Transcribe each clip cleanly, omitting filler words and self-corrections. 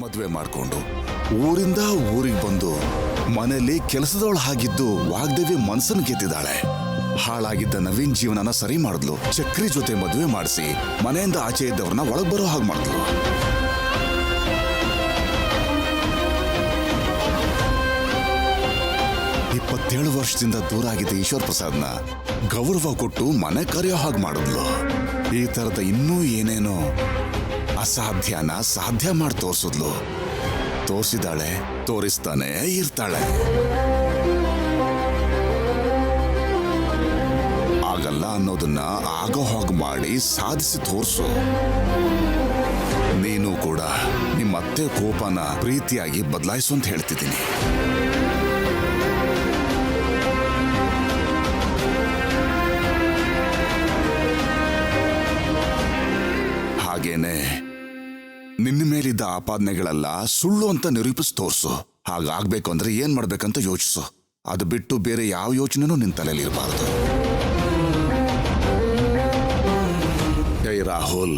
ಮದುವೆ ಮಾಡ್ಕೊಂಡು ಊರಿಂದ ಊರಿಗೆ ಬಂದು ಮನೆಯಲ್ಲಿ ಕೆಲಸದವಳು ಹಾಗಿದ್ದು ವಾಗ್ದೇವಿ ಮನ್ಸನ್ ಗೆದ್ದಿದ್ದಾಳೆ. ಹಾಳಾಗಿದ್ದ ನವೀನ್ ಜೀವನನ ಸರಿ ಮಾಡಿದ್ಲು. ಚಕ್ರಿ ಜೊತೆ ಮದುವೆ ಮಾಡಿಸಿ ಮನೆಯಿಂದ ಆಚೆ ಇದ್ದವ್ರನ್ನ ಒಳಗ್ ಬರೋ ಹಾಗೆ ಮಾಡಿದ್ಲು. ಇಪ್ಪತ್ತೇಳು ವರ್ಷದಿಂದ ದೂರ ಆಗಿದ್ದ ಈಶ್ವರ್ ಪ್ರಸಾದ್ನ ಗೌರವ ಕೊಟ್ಟು ಮನೆ ಕರೆಯೋ ಹಾಗೆ ಮಾಡಿದ್ಲು. ಈ ತರದ ಇನ್ನೂ ಏನೇನೋ ಅಸಾಧ್ಯನ ಸಾಧ್ಯ ಮಾಡಿ ತೋರಿಸಿದ್ಲು. ತೋರಿಸಿದಾಳೆ, ತೋರಿಸ್ತಾನೆ ಇರ್ತಾಳೆ. ಆಗಲ್ಲ ಅನ್ನೋದನ್ನ ಆಗೋ ಹಾಗೆ ಮಾಡಿ ಸಾಧಿಸಿ ತೋರಿಸು. ನೀನು ಕೂಡ ನಿಮ್ಮ ಅತ್ತೆ ಕೋಪನ ಪ್ರೀತಿಯಾಗಿ ಬದಲಾಯಿಸು ಅಂತ ಹೇಳ್ತಿದ್ದೀನಿ. ಹಾಗೇನೆ ನಿನ್ನ ಮೇಲಿದ್ದ ಆಪಾದನೆಗಳೆಲ್ಲ ಸುಳ್ಳು ಅಂತ ನಿರೂಪಿಸಿ ತೋರಿಸು. ಹಾಗಾಗ್ಬೇಕು ಅಂದ್ರೆ ಏನ್ ಮಾಡ್ಬೇಕಂತ ಯೋಚಿಸು. ಅದು ಬಿಟ್ಟು ಬೇರೆ ಯಾವ ಯೋಚನೆನೂ ನಿನ್ನ ತಲೆಯಲ್ಲಿ ಇರಬಾರ್ದು. ರಾಹುಲ್,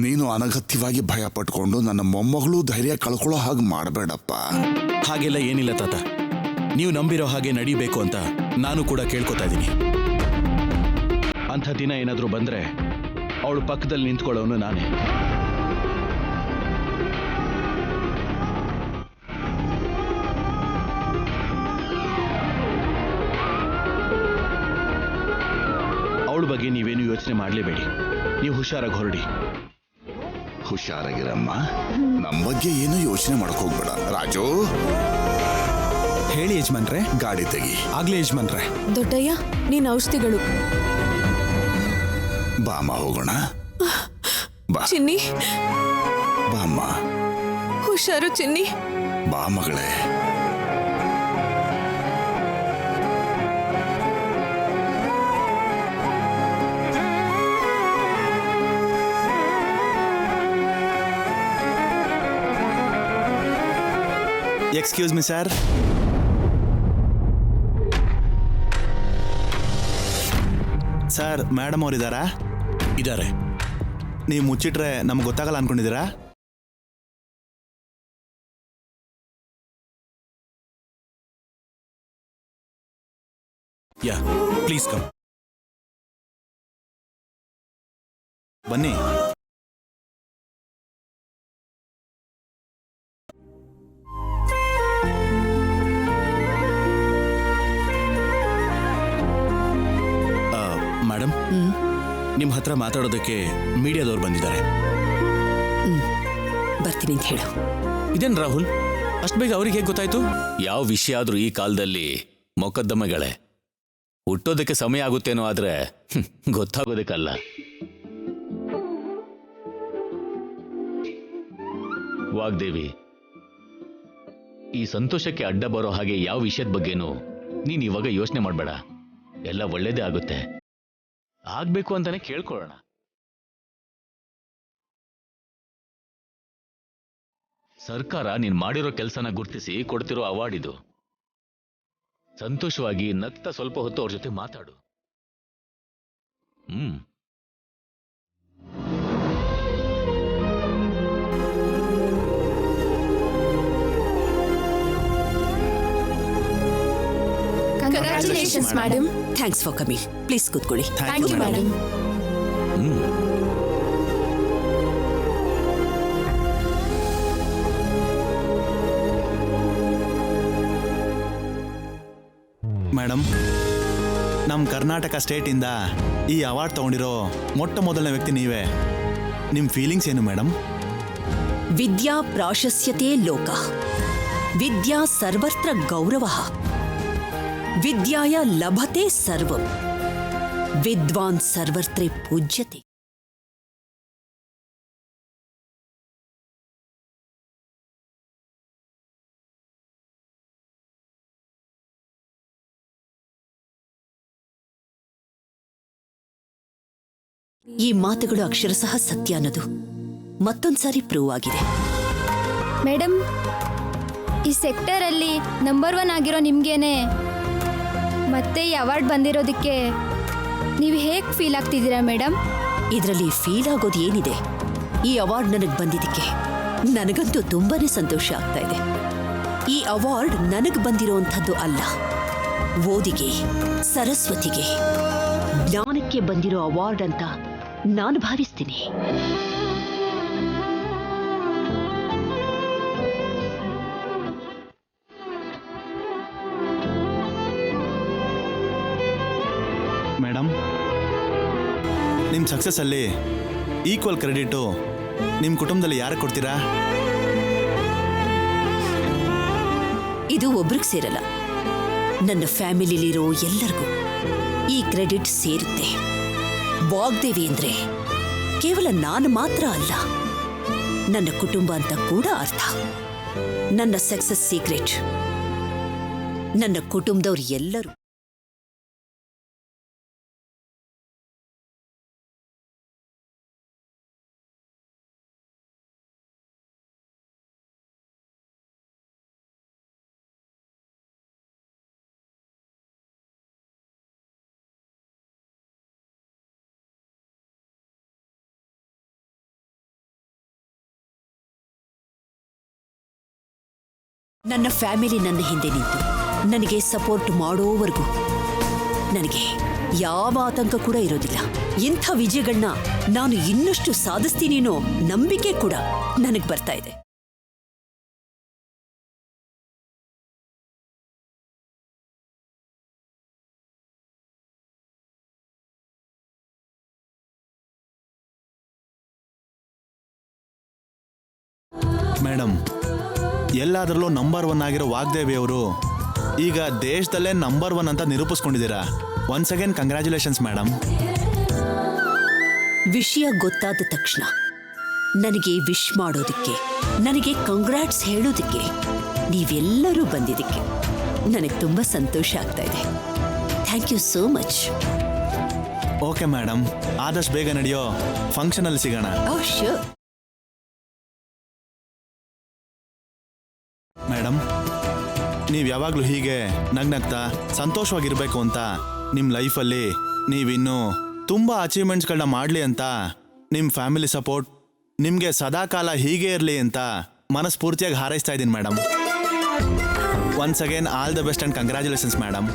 ನೀನು ಅನಗತ್ಯವಾಗಿ ಭಯ ಪಟ್ಕೊಂಡು ನನ್ನ ಮೊಮ್ಮಗಳು ಧೈರ್ಯ ಕಳ್ಕೊಳ್ಳೋ ಹಾಗೆ ಮಾಡಬೇಡಪ್ಪ. ಹಾಗೆಲ್ಲ ಏನಿಲ್ಲ ತಾತ, ನೀವು ನಂಬಿರೋ ಹಾಗೆ ನಡೀಬೇಕು ಅಂತ ನಾನು ಕೂಡ ಕೇಳ್ಕೊತಾ ಇದ್ದೀನಿ. ಅಂಥ ದಿನ ಏನಾದರೂ ಬಂದ್ರೆ ಅವಳು ಪಕ್ಕದಲ್ಲಿ ನಿಂತ್ಕೊಳ್ಳೋನು ನಾನೇ. ಅವಳ ಬಗ್ಗೆ ನೀವೇನು ಯೋಚನೆ ಮಾಡಲೇಬೇಡಿ. ನೀವು ಹುಷಾರಾಗಿ ಹೊರಡಿ. ಹುಷಾರಾಗಿರಮ್ಮ. ನಮ್ಮ ಬಗ್ಗೆ ಏನು ಯೋಚನೆ ಮಾಡಕ್ ಹೋಗ್ಬೇಡ. ರಾಜು, ಹೇಳಿ ಯಜಮಾನ್ರೆ. ಗಾಡಿ ತೆಗಿ. ಆಗ್ಲೇ ಯಜಮಾನ್ರೆ. ದೊಡ್ಡಯ್ಯ, ನೀನ್ ಔಷಧಿಗಳು. ಬಾಮ ಹೋಗೋಣ. ಬಾ ಚಿನ್ನಿ. ಬಾಮ್ಮ. ಹುಷಾರು ಚಿನ್ನಿ. ಬಾ ಮಗಳೇ. Excuse me sir. Sir, madam ಅವರಿದ್ದಾರಾ? ಇದ್ದಾರೆ. ನೀವು ಮುಚ್ಚಿಟ್ರೆ ನಮ್ಗೆ ಗೊತ್ತಾಗಲ್ಲ ಅನ್ಕೊಂಡಿದ್ದೀರಾ? Yeah, please come. ಬನ್ನಿ. ಮೇಡಮ್, ನಿಮ್ಮ ಹತ್ರ ಮಾತಾಡೋದಕ್ಕೆ ಮೀಡಿಯಾದವ್ರು ಬಂದಿದ್ದಾರೆ. ಬರ್ತೀನಿ ಅಂತ ಹೇಳು. ಇದೇನು ರಾಹುಲ್, ಅಷ್ಟು ಬೇಗ ಅವ್ರಿಗೆ ಹೇಗೆ ಗೊತ್ತಾಯ್ತು? ಯಾವ ವಿಷಯ ಆದ್ರೂ ಈ ಕಾಲದಲ್ಲಿ ಮೊಕದ್ದಮೆಗಳೇ. ಹುಟ್ಟೋದಕ್ಕೆ ಸಮಯ ಆಗುತ್ತೇನೋ, ಆದ್ರೆ ಗೊತ್ತಾಗೋದಕ್ಕಲ್ಲ. ವಾಗ್ದೇವಿ, ಈ ಸಂತೋಷಕ್ಕೆ ಅಡ್ಡ ಬರೋ ಹಾಗೆ ಯಾವ ವಿಷಯದ ಬಗ್ಗೆನೂ ನೀನ್ ಇವಾಗ ಯೋಚನೆ ಮಾಡಬೇಡ. ಎಲ್ಲ ಒಳ್ಳೇದೇ ಆಗುತ್ತೆ. ಆಗ್ಬೇಕು ಅಂತಾನೆ ಕೇಳ್ಕೊಳ್ಳೋಣ. ಸರ್ಕಾರ ನೀನ್ ಮಾಡಿರೋ ಕೆಲಸನ ಗುರ್ತಿಸಿ ಕೊಡ್ತಿರೋ ಅವಾರ್ಡ್ ಇದು. ಸಂತೋಷವಾಗಿ ನಗ್ತಾ ಸ್ವಲ್ಪ ಹೊತ್ತು ಅವ್ರ ಜೊತೆ ಮಾತಾಡು. Congratulations, madam. Thanks for coming. Please ಕೂತ್ಕೊಳ್ಳಿ. Thank you, madam. ಮೇಡಮ್, ನಮ್ಮ ಕರ್ನಾಟಕ ಸ್ಟೇಟಿಂದ ಈ ಅವಾರ್ಡ್ ತಗೊಂಡಿರೋ ಮೊಟ್ಟ ಮೊದಲನೇ ವ್ಯಕ್ತಿ ನೀವೇ. ನಿಮ್ಮ ಫೀಲಿಂಗ್ಸ್ ಏನು ಮೇಡಮ್? ವಿದ್ಯಾ ಪ್ರಾಶಸ್ಯತೆ ಲೋಕ, ವಿದ್ಯಾ ಸರ್ವತ್ರ ಗೌರವ, ವಿದ್ಯಾಯ ಲಭತೆ ಸರ್ವಂ, ವಿದ್ವಾನ್ ಸರ್ವತ್ರೇ ಪೂಜ್ಯತೆ. ಈ ಮಾತುಗಳು ಅಕ್ಷರಶಃ ಸತ್ಯ ಅನ್ನೋದು ಮತ್ತೊಂದ್ಸಾರಿ ಪ್ರೂವ್ ಆಗಿದೆ. ಮೇಡಮ್, ಈ ಸೆಕ್ಟರ್ ಅಲ್ಲಿ ನಂಬರ್ 1 ಆಗಿರೋ ನಿಮ್ಗೇನೆ ಮತ್ತೆ ಈ ಅವಾರ್ಡ್ ಬಂದಿರೋದಕ್ಕೆ ನೀವು ಹೇಗೆ ಫೀಲ್ ಆಗ್ತಿದ್ದೀರಾ ಮೇಡಮ್? ಇದರಲ್ಲಿ ಫೀಲ್ ಆಗೋದು ಏನಿದೆ? ಈ ಅವಾರ್ಡ್ ನನಗೆ ಬಂದಿದ್ದಕ್ಕೆ ನನಗಂತೂ ತುಂಬಾನೇ ಸಂತೋಷ ಆಗ್ತಾ ಇದೆ. ಈ ಅವಾರ್ಡ್ ನನಗೆ ಬಂದಿರುವಂಥದ್ದು ಅಲ್ಲ, ಓದಿಗೆ, ಸರಸ್ವತಿಗೆ, ಜ್ಞಾನಕ್ಕೆ ಬಂದಿರೋ ಅವಾರ್ಡ್ ಅಂತ ನಾನು ಭಾವಿಸ್ತೀನಿ. ಮೇಡಮ್, ನಿಮ್ಮ ಸಕ್ಸಸ್ಸಲ್ಲಿ ಈಕ್ವಲ್ ಕ್ರೆಡಿಟು ನಿಮ್ಮ ಕುಟುಂಬದಲ್ಲಿ ಯಾರು ಕೊಡ್ತೀರಾ? ಇದು ಒಬ್ರಿಗೆ ಸೇರಲ್ಲ, ನನ್ನ ಫ್ಯಾಮಿಲಿಲಿರೋ ಎಲ್ಲರಿಗೂ ಈ ಕ್ರೆಡಿಟ್ ಸೇರುತ್ತೆ. ವಾಗ್ದೇವಿ ಅಂದ್ರೆ ಕೇವಲ ನಾನು ಮಾತ್ರ ಅಲ್ಲ, ನನ್ನ ಕುಟುಂಬ ಅಂತ ಕೂಡ ಅರ್ಥ. ನನ್ನ ಸಕ್ಸಸ್ ಸೀಕ್ರೆಟ್ ನನ್ನ ಕುಟುಂಬದವ್ರು ಎಲ್ಲರೂ. ನನ್ನ ಫ್ಯಾಮಿಲಿ ನನ್ನ ಹಿಂದೆ ನಿಂತು ನನಗೆ ಸಪೋರ್ಟ್ ಮಾಡೋವರೆಗೂ ನನಗೆ ಯಾವ ಆತಂಕ ಕೂಡ ಇರೋದಿಲ್ಲ. ಇಂಥ ವಿಜಯಗಳನ್ನ ನಾನು ಇನ್ನಷ್ಟು ಸಾಧಿಸ್ತೀನಿ ಅನ್ನೋ ನಂಬಿಕೆ ಕೂಡ ನನಗೆ ಬರ್ತಾ ಇದೆ. ಮೇಡಮ್, ಎಲ್ಲಾದ್ರಲ್ಲೂ ನಂಬರ್ 1 ಆಗಿರೋ ವಾಗ್ದೇವಿ ಅವರು ಈಗ ದೇಶದಲ್ಲೇ ನಂಬರ್ 1 ಅಂತ ನಿರೂಪಿಸ್ಕೊಂಡಿದ್ದೀರಾ. Once again congratulations madam. ವಿಷಯ ಗೊತ್ತಾದ ತಕ್ಷಣ ನನಗೆ ವಿಶ್ ಮಾಡೋದಕ್ಕೆ, ನನಗೆ ಕಂಗ್ರಾಟ್ಸ್ ಹೇಳೋದಕ್ಕೆ ನೀವೆಲ್ಲರೂ ಬಂದಿದ್ದಕ್ಕೆ ನನಗೆ ತುಂಬ ಸಂತೋಷ ಆಗ್ತಾ ಇದೆ. Thank you so much. Okay madam, ಆದಷ್ಟು ಬೇಗ ನಡೆಯೋ ಫಂಕ್ಷನಲ್ಲಿ ಸಿಗೋಣ. ಓಹ್ ಶ್ಯೂರ್. ಮೇಡಮ್, ನೀವು ಯಾವಾಗಲೂ ಹೀಗೆ ನಗ್ನಗ್ತಾ ಸಂತೋಷವಾಗಿರ್ಬೇಕು ಅಂತ ನಿಮ್ಮ ಲೈಫಲ್ಲಿ ನೀವಿನ್ನೂ ತುಂಬ ಅಚೀವ್ಮೆಂಟ್ಸ್ಗಳನ್ನ ಮಾಡಲಿ ಅಂತ ನಿಮ್ಮ ಫ್ಯಾಮಿಲಿ ಸಪೋರ್ಟ್ ನಿಮಗೆ ಸದಾಕಾಲ ಹೀಗೆ ಇರಲಿ ಅಂತ ಮನಸ್ಫೂರ್ತಿಯಾಗಿ ಹಾರೈಸ್ತಾ ಇದ್ದೀನಿ madam. Once again all the best and congratulations madam.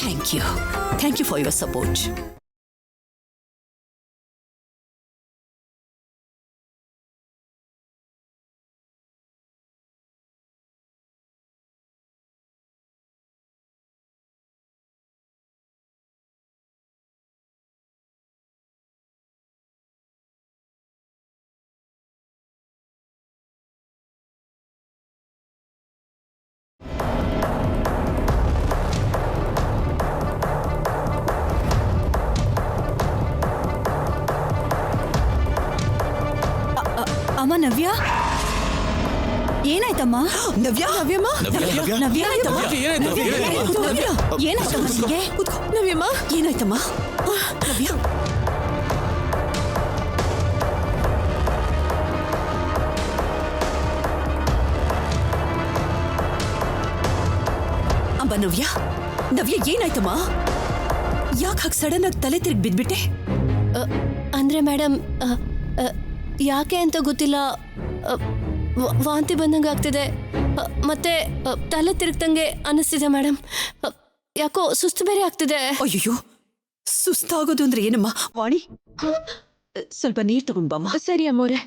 Thank you for your support. ಅಮ್ಮ ನವ್ಯ, ಏನಾಯ್ತಮ್ಮ? ನವ್ಯ, ನವ್ಯಮ್ಮ, ನವ್ಯ ಏನಾಯ್ತಮ್ಮ? ಏನಾಯ್ತಮ್ಮ ನಿಂಗೆ? ನವ್ಯಮ್ಮ ಏನಾಯ್ತಮ್ಮ? ನವ್ಯ, ಅಮ್ಮ ನವ್ಯ, ನವ್ಯ ಏನಾಯ್ತಮ್ಮ? ಯಾಕೆ ಹಾಗೆ ಸಡನ್ ಆಗಿ ತಲೆ ತಿರುಗಿ ಬಿದ್ಬಿಟ್ಟೆ? ಅಂದ್ರೆ ಮೇಡಮ್, ಯಾಕೆ ಅಂತ ಗೊತ್ತಿಲ್ಲ, ವಾಂತಿ ಬಂದಂಗೆ ಆಗ್ತಿದೆ, ಮತ್ತೆ ತಲೆ ತಿರುಗ್ತಂಗೆ ಅನ್ನಿಸ್ತಿದೆ ಮೇಡಮ್. ಯಾಕೋ ಸುಸ್ತು ಬೇರೆ ಆಗ್ತಿದೆ. ಅಯ್ಯೋ, ಸುಸ್ತಾಗೋದು ಅಂದ್ರೆ ಏನಮ್ಮ? ವಾಣಿ, ಸ್ವಲ್ಪ ನೀರು ತಗೊಂಡ್ ಬಮ್ಮ. ಸರಿ ಅಮ್ಮೋರೆ.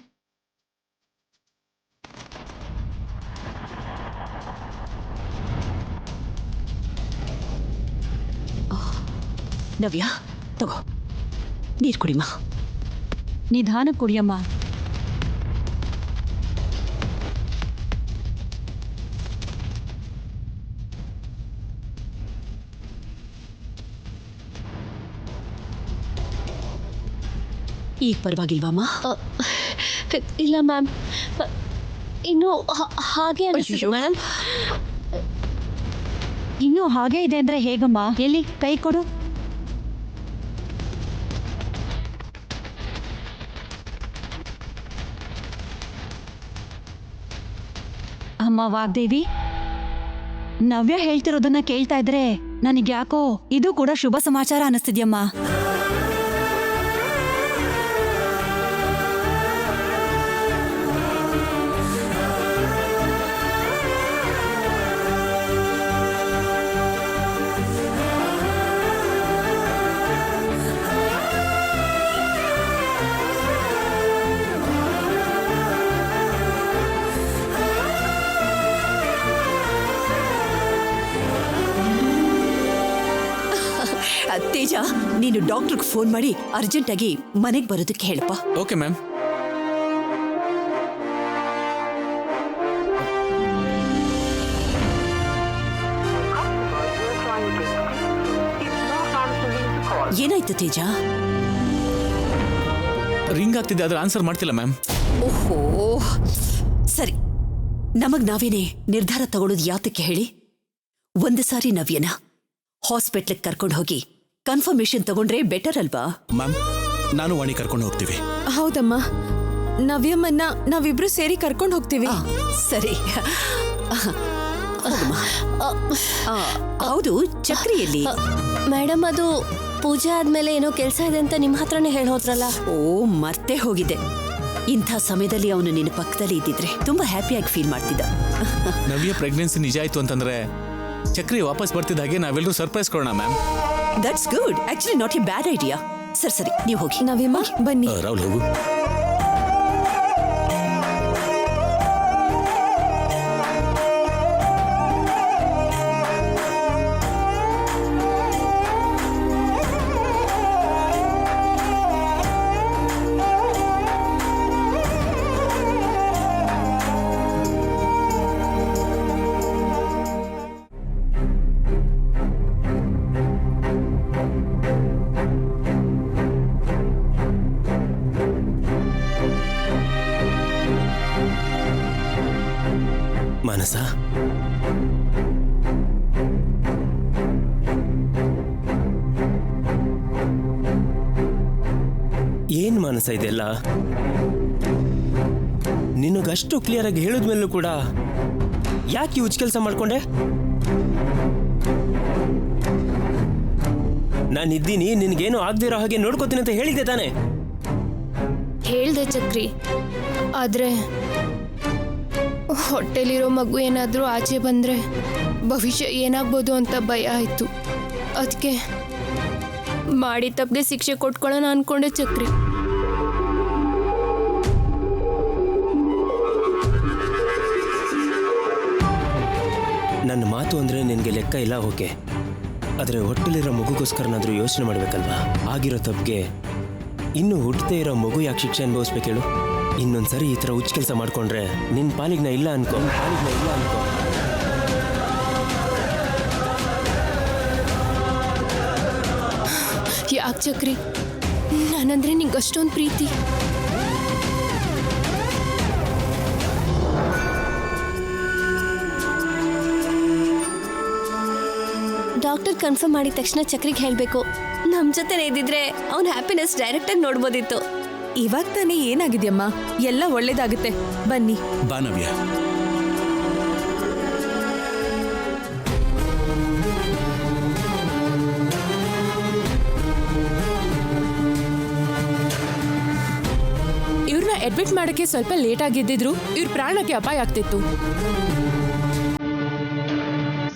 ನವ್ಯ, ತಗೋ ನೀರು ಕುಡಿಮ್ಮ. ನಿಧಾನ ಕುಡಿಯಮ್ಮ. ಈಗ ಪರವಾಗಿಲ್ವಮ್ಮ? ಇಲ್ಲ ಮ್ಯಾಮ್, ಇನ್ನು ಹಾಗೆ ಅನಿಸ್ತಿದೆ ಮ್ಯಾಮ್. ಇನ್ನೂ ಹಾಗೆ ಇದೆ ಅಂದ್ರೆ ಹೇಗಮ್ಮ? ಎಲ್ಲಿ ಕೈ ಕೊಡು. ಅಮ್ಮ ವಾಗ್ದೇವಿ, ನವ್ಯ ಹೇಳ್ತಿರೋದನ್ನ ಕೇಳ್ತಾ ಇದ್ರೆ ನನಗೆ ಯಾಕೋ ಇದು ಕೂಡ ಶುಭ ಸಮಾಚಾರ ಅನ್ನಿಸ್ತಿದ್ಯಮ್ಮ. ತೇಜ, ನೀನು ಡಾಕ್ಟರ್ಗೆ ಫೋನ್ ಮಾಡಿ ಅರ್ಜೆಂಟಾಗಿ ಮನೆಗೆ ಬರೋದಕ್ಕೆ ಹೇಳಪ್ಪ. Okay ma'am. ಏನಾಯ್ತು ತೇಜ? ರಿಂಗ್ ಆಗ್ತಿದೆ, ಆದ್ರೆ ಆನ್ಸರ್ ಮಾಡ್ತಿಲ್ಲ ಮ್ಯಾಮ್. ಓಹೋ, ಸರಿ. ನಮಗ್ ನಾವೇನೆ ನಿರ್ಧಾರ ತಗೊಳ್ಳೋದು ಯಾತಕ್ಕೆ ಹೇಳಿ? ಒಂದು ಸಾರಿ ನವ್ಯನ ಹಾಸ್ಪಿಟ್ಲಿಗೆ ಕರ್ಕೊಂಡು ಹೋಗಿ ಕನ್ಫರ್ಮೇಶನ್ ತಗೊಂಡ್ರೆ ಬೆಟರ್ ಅಲ್ವಾ? ಮ್ಯಾಮ್, ನಾನು ವಾಣಿ ಕರ್ಕೊಂಡು ಹೋಗ್ತೀವಿ. ಹೌದಮ್ಮ, ನವ್ಯಮ್ಮನ್ನ ನಾವಿಬ್ರು ಸೇರಿ ಕರ್ಕೊಂಡು ಹೋಗ್ತೀವಿ. ಸರಿ. ಹೌದು, ಚಕ್ರಿಯಲ್ಲಿ. ಮೇಡಮ್, ಅದು ಪೂಜೆ ಆದ್ಮೇಲೆ ಏನೋ ಕೆಲಸ ಇದೆ ಅಂತ ನಿಮ್ಮ ಹತ್ರನೇ ಹೇಳೋದ್ರಲ್ಲ. ಓ, ಮರ್ತೇ ಹೋಗಿದ್ದೆ. ಇಂಥ ಸಮಯದಲ್ಲಿ ಅವನು ನಿನ್ನ ಪಕ್ಕದಲ್ಲಿ ಇದ್ದಿದ್ರೆ ತುಂಬಾ ಹ್ಯಾಪಿಯಾಗಿ ಫೀಲ್ ಮಾಡ್ತಿದ್ದ. ನವ್ಯ ಪ್ರೆಗ್ನೆನ್ಸಿ ನಿಜ ಆಯ್ತು ಅಂತಂದ್ರೆ ಚಕ್ರಿ ವಾಪಸ್ ಬರ್ತಿದ್ದ ಹಾಗೆ ನಾವೆಲ್ಲರೂ ಸರ್ಪ್ರೈಸ್ ಕೊಡೋಣ ma'am. That's good. Actually not a bad idea. ಸರಿ, ನೀವು ಹೋಗಿ. ನವ್ಯಮ್ಮ, ಬನ್ನಿ. ರಾಹುಲ್ ಹೋಗು. ಮಾನಸ, ಏನ್ ಮಾನಸ ಇದೆಲ್ಲ? ನಿನಗಷ್ಟು ಕ್ಲಿಯರ್ ಆಗಿ ಹೇಳಿದ್ಮೇಲೂ ಕೂಡ ಯಾಕೆ ಹುಚ್ಚ ಕೆಲಸ ಮಾಡ್ಕೊಂಡೆ? ನಾನಿದ್ದೀನಿ, ನಿನ್ಗೇನು ಆಗದಿರೋ ಹಾಗೆ ನೋಡ್ಕೋತೀನಿ ಅಂತ ಹೇಳಿದ್ದೆ ತಾನೆ? ಹೇಳ್ದೆ ಚಕ್ರಿ, ಆದ್ರೆ ಹೊಟ್ಟೆಲಿರೋ ಮಗು ಏನಾದರೂ ಆಚೆ ಬಂದ್ರೆ ಭವಿಷ್ಯ ಏನಾಗ್ಬೋದು ಅಂತ ಭಯ ಆಯ್ತು. ಅದಕ್ಕೆ ಮಾಡಿ ತಪ್ಪದೆ ಶಿಕ್ಷೆ ಕೊಟ್ಕೊಳ್ಳೋಣ ಅನ್ಕೊಂಡೆ ಚಕ್ರಿ. ನನ್ನ ಮಾತು ಅಂದ್ರೆ ನಿನಗೆ ಲೆಕ್ಕ ಇಲ್ಲ, ಓಕೆ. ಆದರೆ ಹೊಟ್ಟೆಲಿರೋ ಮಗುಗೋಸ್ಕರನಾದ್ರೂ ಯೋಚನೆ ಮಾಡ್ಬೇಕಲ್ವಾ? ಆಗಿರೋ ತಪ್ಪಿಗೆ ಇನ್ನು ಹುಟ್ಟದೇ ಇರೋ ಮಗು ಯಾಕೆ ಶಿಕ್ಷೆ ಅನುಭವಿಸ್ಬೇಕು ಹೇಳು? ಇನ್ನೊಂದ್ಸರಿ ಈ ಥರ ಹುಚ್ಚ ಕೆಲಸ ಮಾಡ್ಕೊಂಡ್ರೆ ನಿನ್ನ ಪಾಲಿಗೆ ನಾ ಇಲ್ಲ ಅನ್ಕೋ. ಯಾಕೆ ಚಕ್ರಿ, ನಾನಂದ್ರೆ ನಿಂಗೆ ಅಷ್ಟೊಂದು ಪ್ರೀತಿ? ಡಾಕ್ಟರ್ ಕನ್ಫರ್ಮ್ ಮಾಡಿದ ತಕ್ಷಣ ಚಕ್ರಿಗೆ ಹೇಳಬೇಕು. ನಮ್ಮ ಜೊತೆ ಇದ್ದಿದ್ರೆ ಅವ್ನ ಹ್ಯಾಪಿನೆಸ್ ಡೈರೆಕ್ಟಾಗಿ ನೋಡ್ಬೋದಿತ್ತು. ಇವಾಗ ತಾನೇ ಏನಾಗಿದೆಯಮ್ಮ? ಎಲ್ಲ ಒಳ್ಳೇದಾಗುತ್ತೆ, ಬನ್ನಿ. ಬಾ ನವ್ಯ. ಇವ್ರನ್ನ ಅಡ್ಮಿಟ್ ಮಾಡಕ್ಕೆ ಸ್ವಲ್ಪ ಲೇಟ್ ಆಗಿದ್ದಿದ್ರು ಇವ್ರ ಪ್ರಾಣಕ್ಕೆ ಅಪಾಯ ಆಗ್ತಿತ್ತು.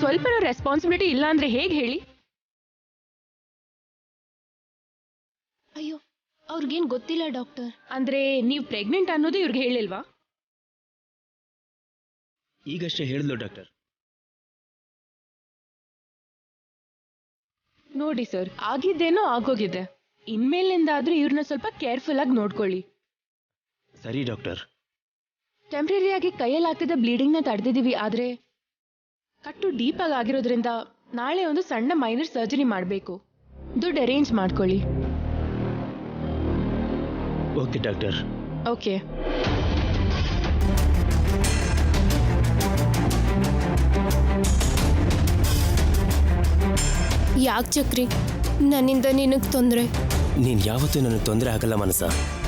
ಸ್ವಲ್ಪ ರೆಸ್ಪಾನ್ಸಿಬಿಲಿಟಿ ಇಲ್ಲ ಅಂದ್ರೆ ಹೇಗೆ ಹೇಳಿ? ಅಯ್ಯೋ, ಅವ್ರಿಗೇನು ಗೊತ್ತಿಲ್ಲ ಡಾಕ್ಟರ್. ಅಂದ್ರೆ ನೀವು ಪ್ರೆಗ್ನೆಂಟ್ ಅನ್ನೋದು ಇವ್ರಿಗೆ ಹೇಳಿಲ್ವಾ? ಈಗಷ್ಟೇ ಹೇಳಿದ್ಲು ಡಾಕ್ಟರ್. ನೋಡಿ ಸರ್, ಆಗಿದ್ದೇನೋ ಆಗೋಗಿದೆ. ಇನ್ಮೇಲಿಂದಾದ್ರೂ ಇವ್ರನ್ನ ಸ್ವಲ್ಪ ಕೇರ್ಫುಲ್ ಆಗಿ ನೋಡ್ಕೊಳ್ಳಿ. ಸರಿ ಡಾಕ್ಟರ್. ಟೆಂಪ್ರರಿ ಆಗಿ ಕೈಯಲ್ಲಿ ಆಗ್ತಿದ್ದ ಬ್ಲೀಡಿಂಗ್ನ ತಡೆದಿದ್ದೀವಿ, ಆದ್ರೆ ಕಟ್ಟು ಡೀಪ್ ಆಗಿ ಆಗಿರೋದ್ರಿಂದ ನಾಳೆ ಒಂದು ಸಣ್ಣ ಮೈನರ್ ಸರ್ಜರಿ ಮಾಡಬೇಕು. ದುಡ್ಡು ಅರೇಂಜ್ ಮಾಡ್ಕೊಳ್ಳಿ. Okay doctor. ಓಕೆ. ಯಾಕೆ ಚಕ್ರಿ, ನನ್ನಿಂದ ನಿನಗೆ ತೊಂದರೆ? ನೀನು ಯಾವತ್ತೂ ನನಗೆ ತೊಂದರೆ ಆಗಲ್ಲ ಮನಸ.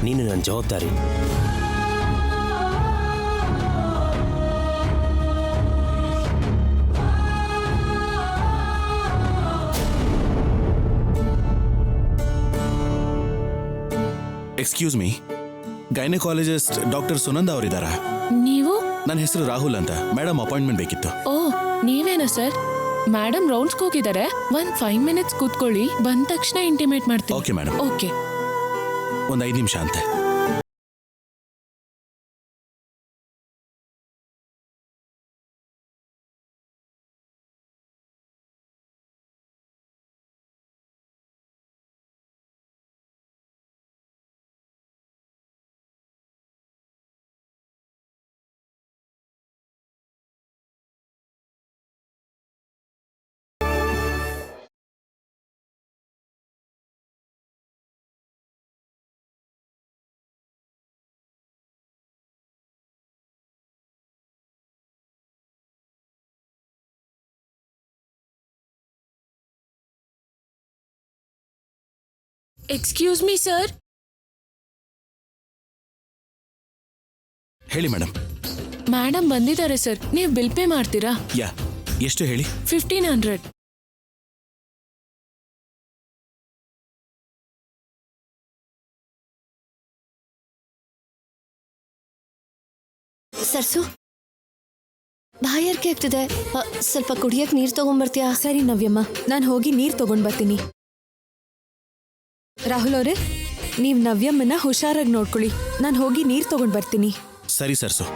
ನೀನು ನನ್ನ ಜವಾಬ್ದಾರಿ. Excuse me, gynaecologist doctor Sunanda ಅವರಿದ್ದಾರಾ? ನೀವು? ನನ್ನ ಹೆಸರು ರಾಹುಲ್ ಅಂತ. ಮೇಡಮ್ ಅಪಾಯಿಂಟ್ಮೆಂಟ್ ಬೇಕಿತ್ತು. ಓ, ನೀವೇನಾ ಸರ್? ಮೇಡಮ್ ರೌಂಡ್ಸ್ಗೆ ಹೋಗಿದ್ದಾರೆ. 5 ಮಿನಿಟ್ಸ್ ಕೂತ್ಕೊಳ್ಳಿ, ಬಂದ ತಕ್ಷಣ ಇಂಟಿಮೇಟ್ ಮಾಡ್ತೀನಿ. Okay madam. ಓಕೆ. ಒಂದು 5 ನಿಮಿಷ ಅಂತೆ. Excuse me sir. ಹೇಳಿ ಮೇಡಮ್. ಮೇಡಮ್ ಬಂದಿದ್ದಾರೆ ಸರ್, ನೀವು ಬಿಲ್ ಪೇ ಮಾಡ್ತೀರಾ? ಯಾ, ಎಷ್ಟು ಹೇಳಿ? 1500. ಸರ್ಸು, ಬಾಯಾರಿಕೆ ಆಗ್ತಿದೆ, ಸ್ವಲ್ಪ ಕುಡಿಯಕ್ಕೆ ನೀರು ತಗೊಂಡ್ಬರ್ತೀಯಾ? ಸರಿ ನವ್ಯಮ್ಮ, ನಾನು ಹೋಗಿ ನೀರು ತಗೊಂಡ್ ಬರ್ತೀನಿ. ರಾಹುಲ್ ಅವರೇ, ನೀವು ನವ್ಯಮ್ಮನ ಹುಷಾರಾಗಿ ನೋಡ್ಕೊಳ್ಳಿ. ನಾನು ಹೋಗಿ ನೀರು ತಗೊಂಡ್ ಬರ್ತೀನಿ. ಸರಿ ಸರ್ಸು.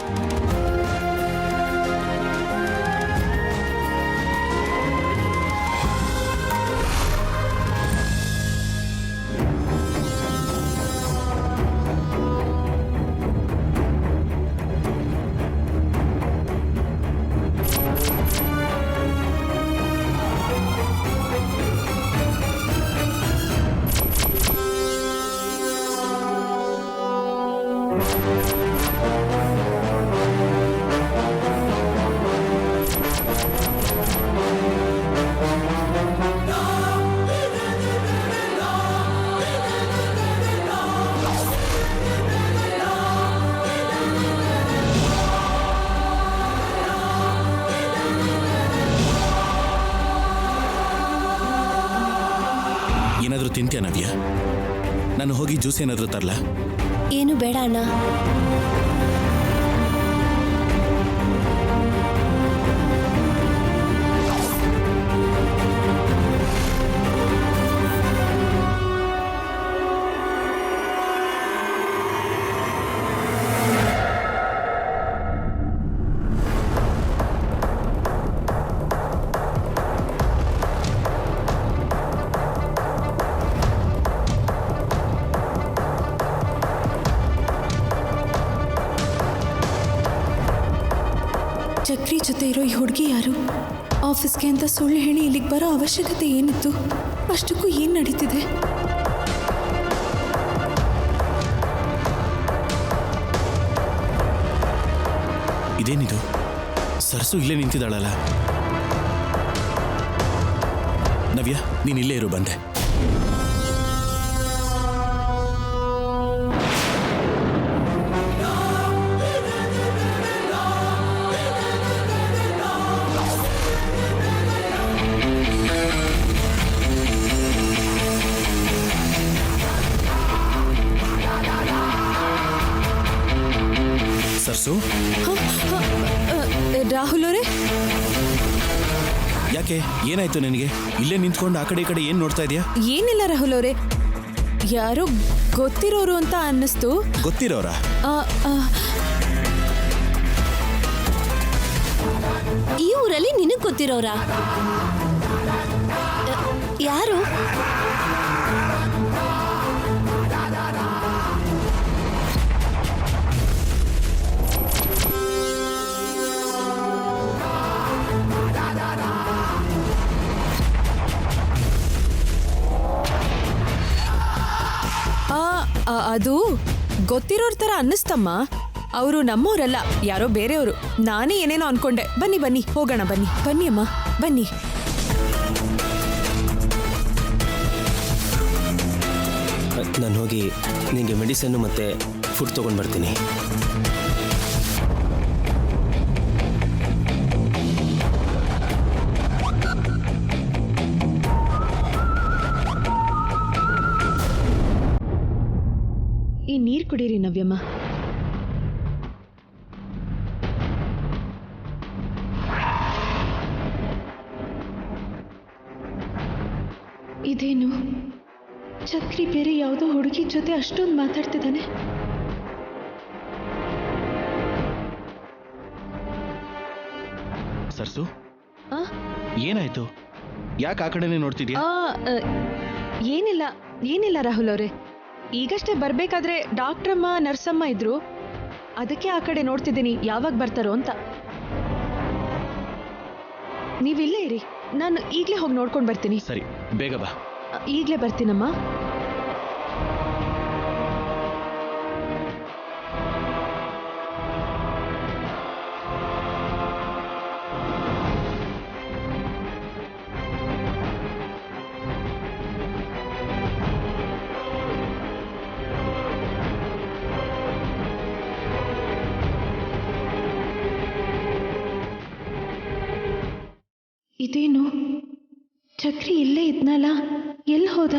ಏನಾದರೂ ತಿಂತ್ಯಾ ನವ್ಯ? ನಾನು ಹೋಗಿ ಜ್ಯೂಸ್ ಏನಾದರೂ ತರಲಾ? ಏನು ಬೇಡ ಅಣ್ಣ. ಚಕ್ರಿ ಜೊತೆ ಇರೋ ಈ ಹುಡುಗಿ ಯಾರು? ಆಫೀಸ್ಗೆ ಅಂತ ಸುಳ್ಳು ಹೇಳಿ ಇಲ್ಲಿಗೆ ಬರೋ ಅವಶ್ಯಕತೆ ಏನಿತ್ತು? ಅಷ್ಟಕ್ಕೂ ಏನು ನಡೀತಿದೆ? ಇದೇನಿದು? ಸರ್ಸು ಇಲ್ಲೇ ನಿಂತಿದ್ದಾಳಲ್ಲ. ನವ್ಯ, ನೀನ್ ಇಲ್ಲೇ ಇರು, ಬಂದೆ. ಸರ್ಸು, ರಾಹುಲ್ ಅವರೇ, ಯಾಕೆ? ಏನಾಯ್ತು ನಿನಗೆ? ಇಲ್ಲೇ ನಿಂತ್ಕೊಂಡು ಆ ಕಡೆ ಈ ಕಡೆ ಏನ್ ನೋಡ್ತಾ ಇದೀಯಾ? ಏನಿಲ್ಲ ರಾಹುಲ್ ಅವರೇ, ಯಾರೋ ಗೊತ್ತಿರೋರು ಅಂತ ಅನ್ನಿಸ್ತು. ಗೊತ್ತಿರೋರಾ? ಈ ಊರಲ್ಲಿ ನಿನಗೆ ಗೊತ್ತಿರೋರಾ? ಯಾರು? ಅದು ಗೊತ್ತಿರೋರ್ ತರ ಅನ್ನಿಸ್ತಮ್ಮ. ಅವರು ನಮ್ಮೂರಲ್ಲ, ಯಾರೋ ಬೇರೆಯವರು. ನಾನೇ ಏನೇನೋ ಅನ್ಕೊಂಡೆ. ಬನ್ನಿ ಬನ್ನಿ, ಹೋಗೋಣ. ಬನ್ನಿ ಬನ್ನಿ ಅಮ್ಮ, ಬನ್ನಿ. ನಾನು ಹೋಗಿ ನಿಮಗೆ ಮೆಡಿಸನ್ನು ಮತ್ತು ಫುಡ್ ತೊಗೊಂಡು ಬರ್ತೀನಿ. ಈ ನೀರು ಕುಡೀರಿ ನವ್ಯಮ್ಮ. ಇದೇನು, ಚಕ್ರಿ ಬೇರೆ ಯಾವುದೋ ಹುಡುಗಿ ಜೊತೆ ಅಷ್ಟೊಂದು ಮಾತಾಡ್ತಿದ್ದಾನೆ. ಸರ್ಸು, ಏನಾಯ್ತು? ಯಾಕೆ ಆ ಕಡೆನೇ ನೋಡ್ತಿದ್ಯಾ? ಏನಿಲ್ಲ ಏನಿಲ್ಲ ರಾಹುಲ್ ಅವರೇ, ಈಗಷ್ಟೇ ಬರ್ಬೇಕಾದ್ರೆ ಡಾಕ್ಟ್ರಮ್ಮ ನರ್ಸಮ್ಮ ಇದ್ರು, ಅದಕ್ಕೆ ಆ ಕಡೆ ನೋಡ್ತಿದ್ದೀನಿ ಯಾವಾಗ ಬರ್ತಾರೋ ಅಂತ. ನೀವಿಲ್ಲೇ ಇರಿ, ನಾನು ಈಗಲೇ ಹೋಗಿ ನೋಡ್ಕೊಂಡು ಬರ್ತೀನಿ. ಸರಿ, ಬೇಗ ಬಾ. ಈಗಲೇ ಬರ್ತೀನಮ್ಮ. ಇದೇನು ಚಕ್ರಿ ಇಲ್ಲೇ ಇದ್ನಲ್ಲ, ಎಲ್ಲಿ ಹೋದ?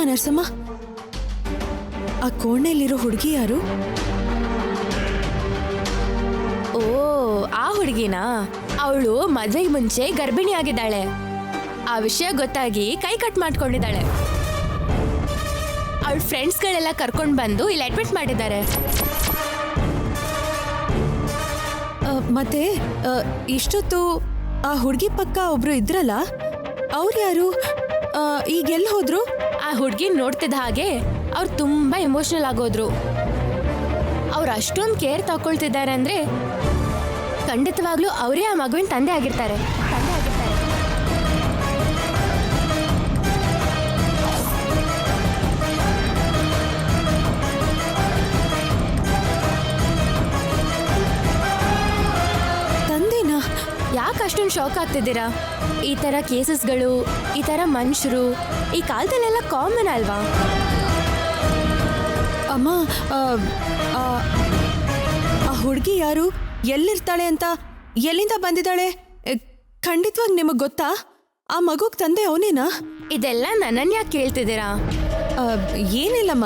ನರ್ಸಮ್ಮ, ಆ ಕೋಣೆಯಲ್ಲಿರೋ ಹುಡುಗಿ ಯಾರು? ಓ, ಆ ಹುಡುಗಿನಾ? ಅವಳು ಮದ್ವೆಗೆ ಮುಂಚೆ ಗರ್ಭಿಣಿ ಆಗಿದ್ದಾಳೆ. ಆ ವಿಷಯ ಗೊತ್ತಾಗಿ ಕೈ ಕಟ್ ಮಾಡ್ಕೊಂಡಿದ್ದಾಳೆ. ಅವಳ ಫ್ರೆಂಡ್ಸ್ಗಳೆಲ್ಲ ಕರ್ಕೊಂಡು ಬಂದು ಇಲ್ಲಿ ಅಡ್ಮಿಟ್ ಮಾಡಿದ್ದಾರೆ. ಮತ್ತೆ ಇಷ್ಟೊತ್ತು ಆ ಹುಡುಗಿ ಪಕ್ಕ ಒಬ್ರು ಇದ್ರಲ್ಲ, ಅವ್ರು ಯಾರು? ಈಗ ಎಲ್ಲಿ ಹೋದ್ರು? ಆ ಹುಡುಗಿ ನೋಡ್ತಿದ್ದ ಹಾಗೆ ಅವ್ರು ತುಂಬಾ ಎಮೋಷನಲ್ ಆಗೋದ್ರು. ಅವ್ರು ಅಷ್ಟೊಂದು ಕೇರ್ ತಗೊಳ್ತಿದ್ದಾರೆ ಅಂದ್ರೆ ಖಂಡಿತವಾಗ್ಲೂ ಅವರೇ ಆ ಮಗುವಿನ ತಂದೆ ಆಗಿರ್ತಾರೆ. ತಂದೆನಾ? ಯಾಕೆ ಅಷ್ಟೊಂದು ಶಾಕ್ ಆಗ್ತಿದ್ದೀರಾ? ಈ ಥರ ಕೇಸಸ್ಗಳು, ಈ ಥರ ಮನುಷ್ಯರು ಈ ಕಾಲದಲ್ಲೆಲ್ಲ ಕಾಮನ್ ಅಲ್ವಾ? ಅಮ್ಮ, ಆ ಹುಡುಗಿ ಯಾರು, ಎಲ್ಲಿರ್ತಾಳೆ ಅಂತ, ಎಲ್ಲಿಂದ ಬಂದಿದ್ದಾಳೆ? ಖಂಡಿತವಾಗಿ ನಿಮಗೆ ಗೊತ್ತಾ? ಆ ಮಗುಗ್ ತಂದೆ ಅವನೇನಾ? ಇದೆಲ್ಲ ನನ್ನನ್ನು ಯಾಕೆ ಕೇಳ್ತಿದ್ದೀರಾ? ಏನಿಲ್ಲಮ್ಮ,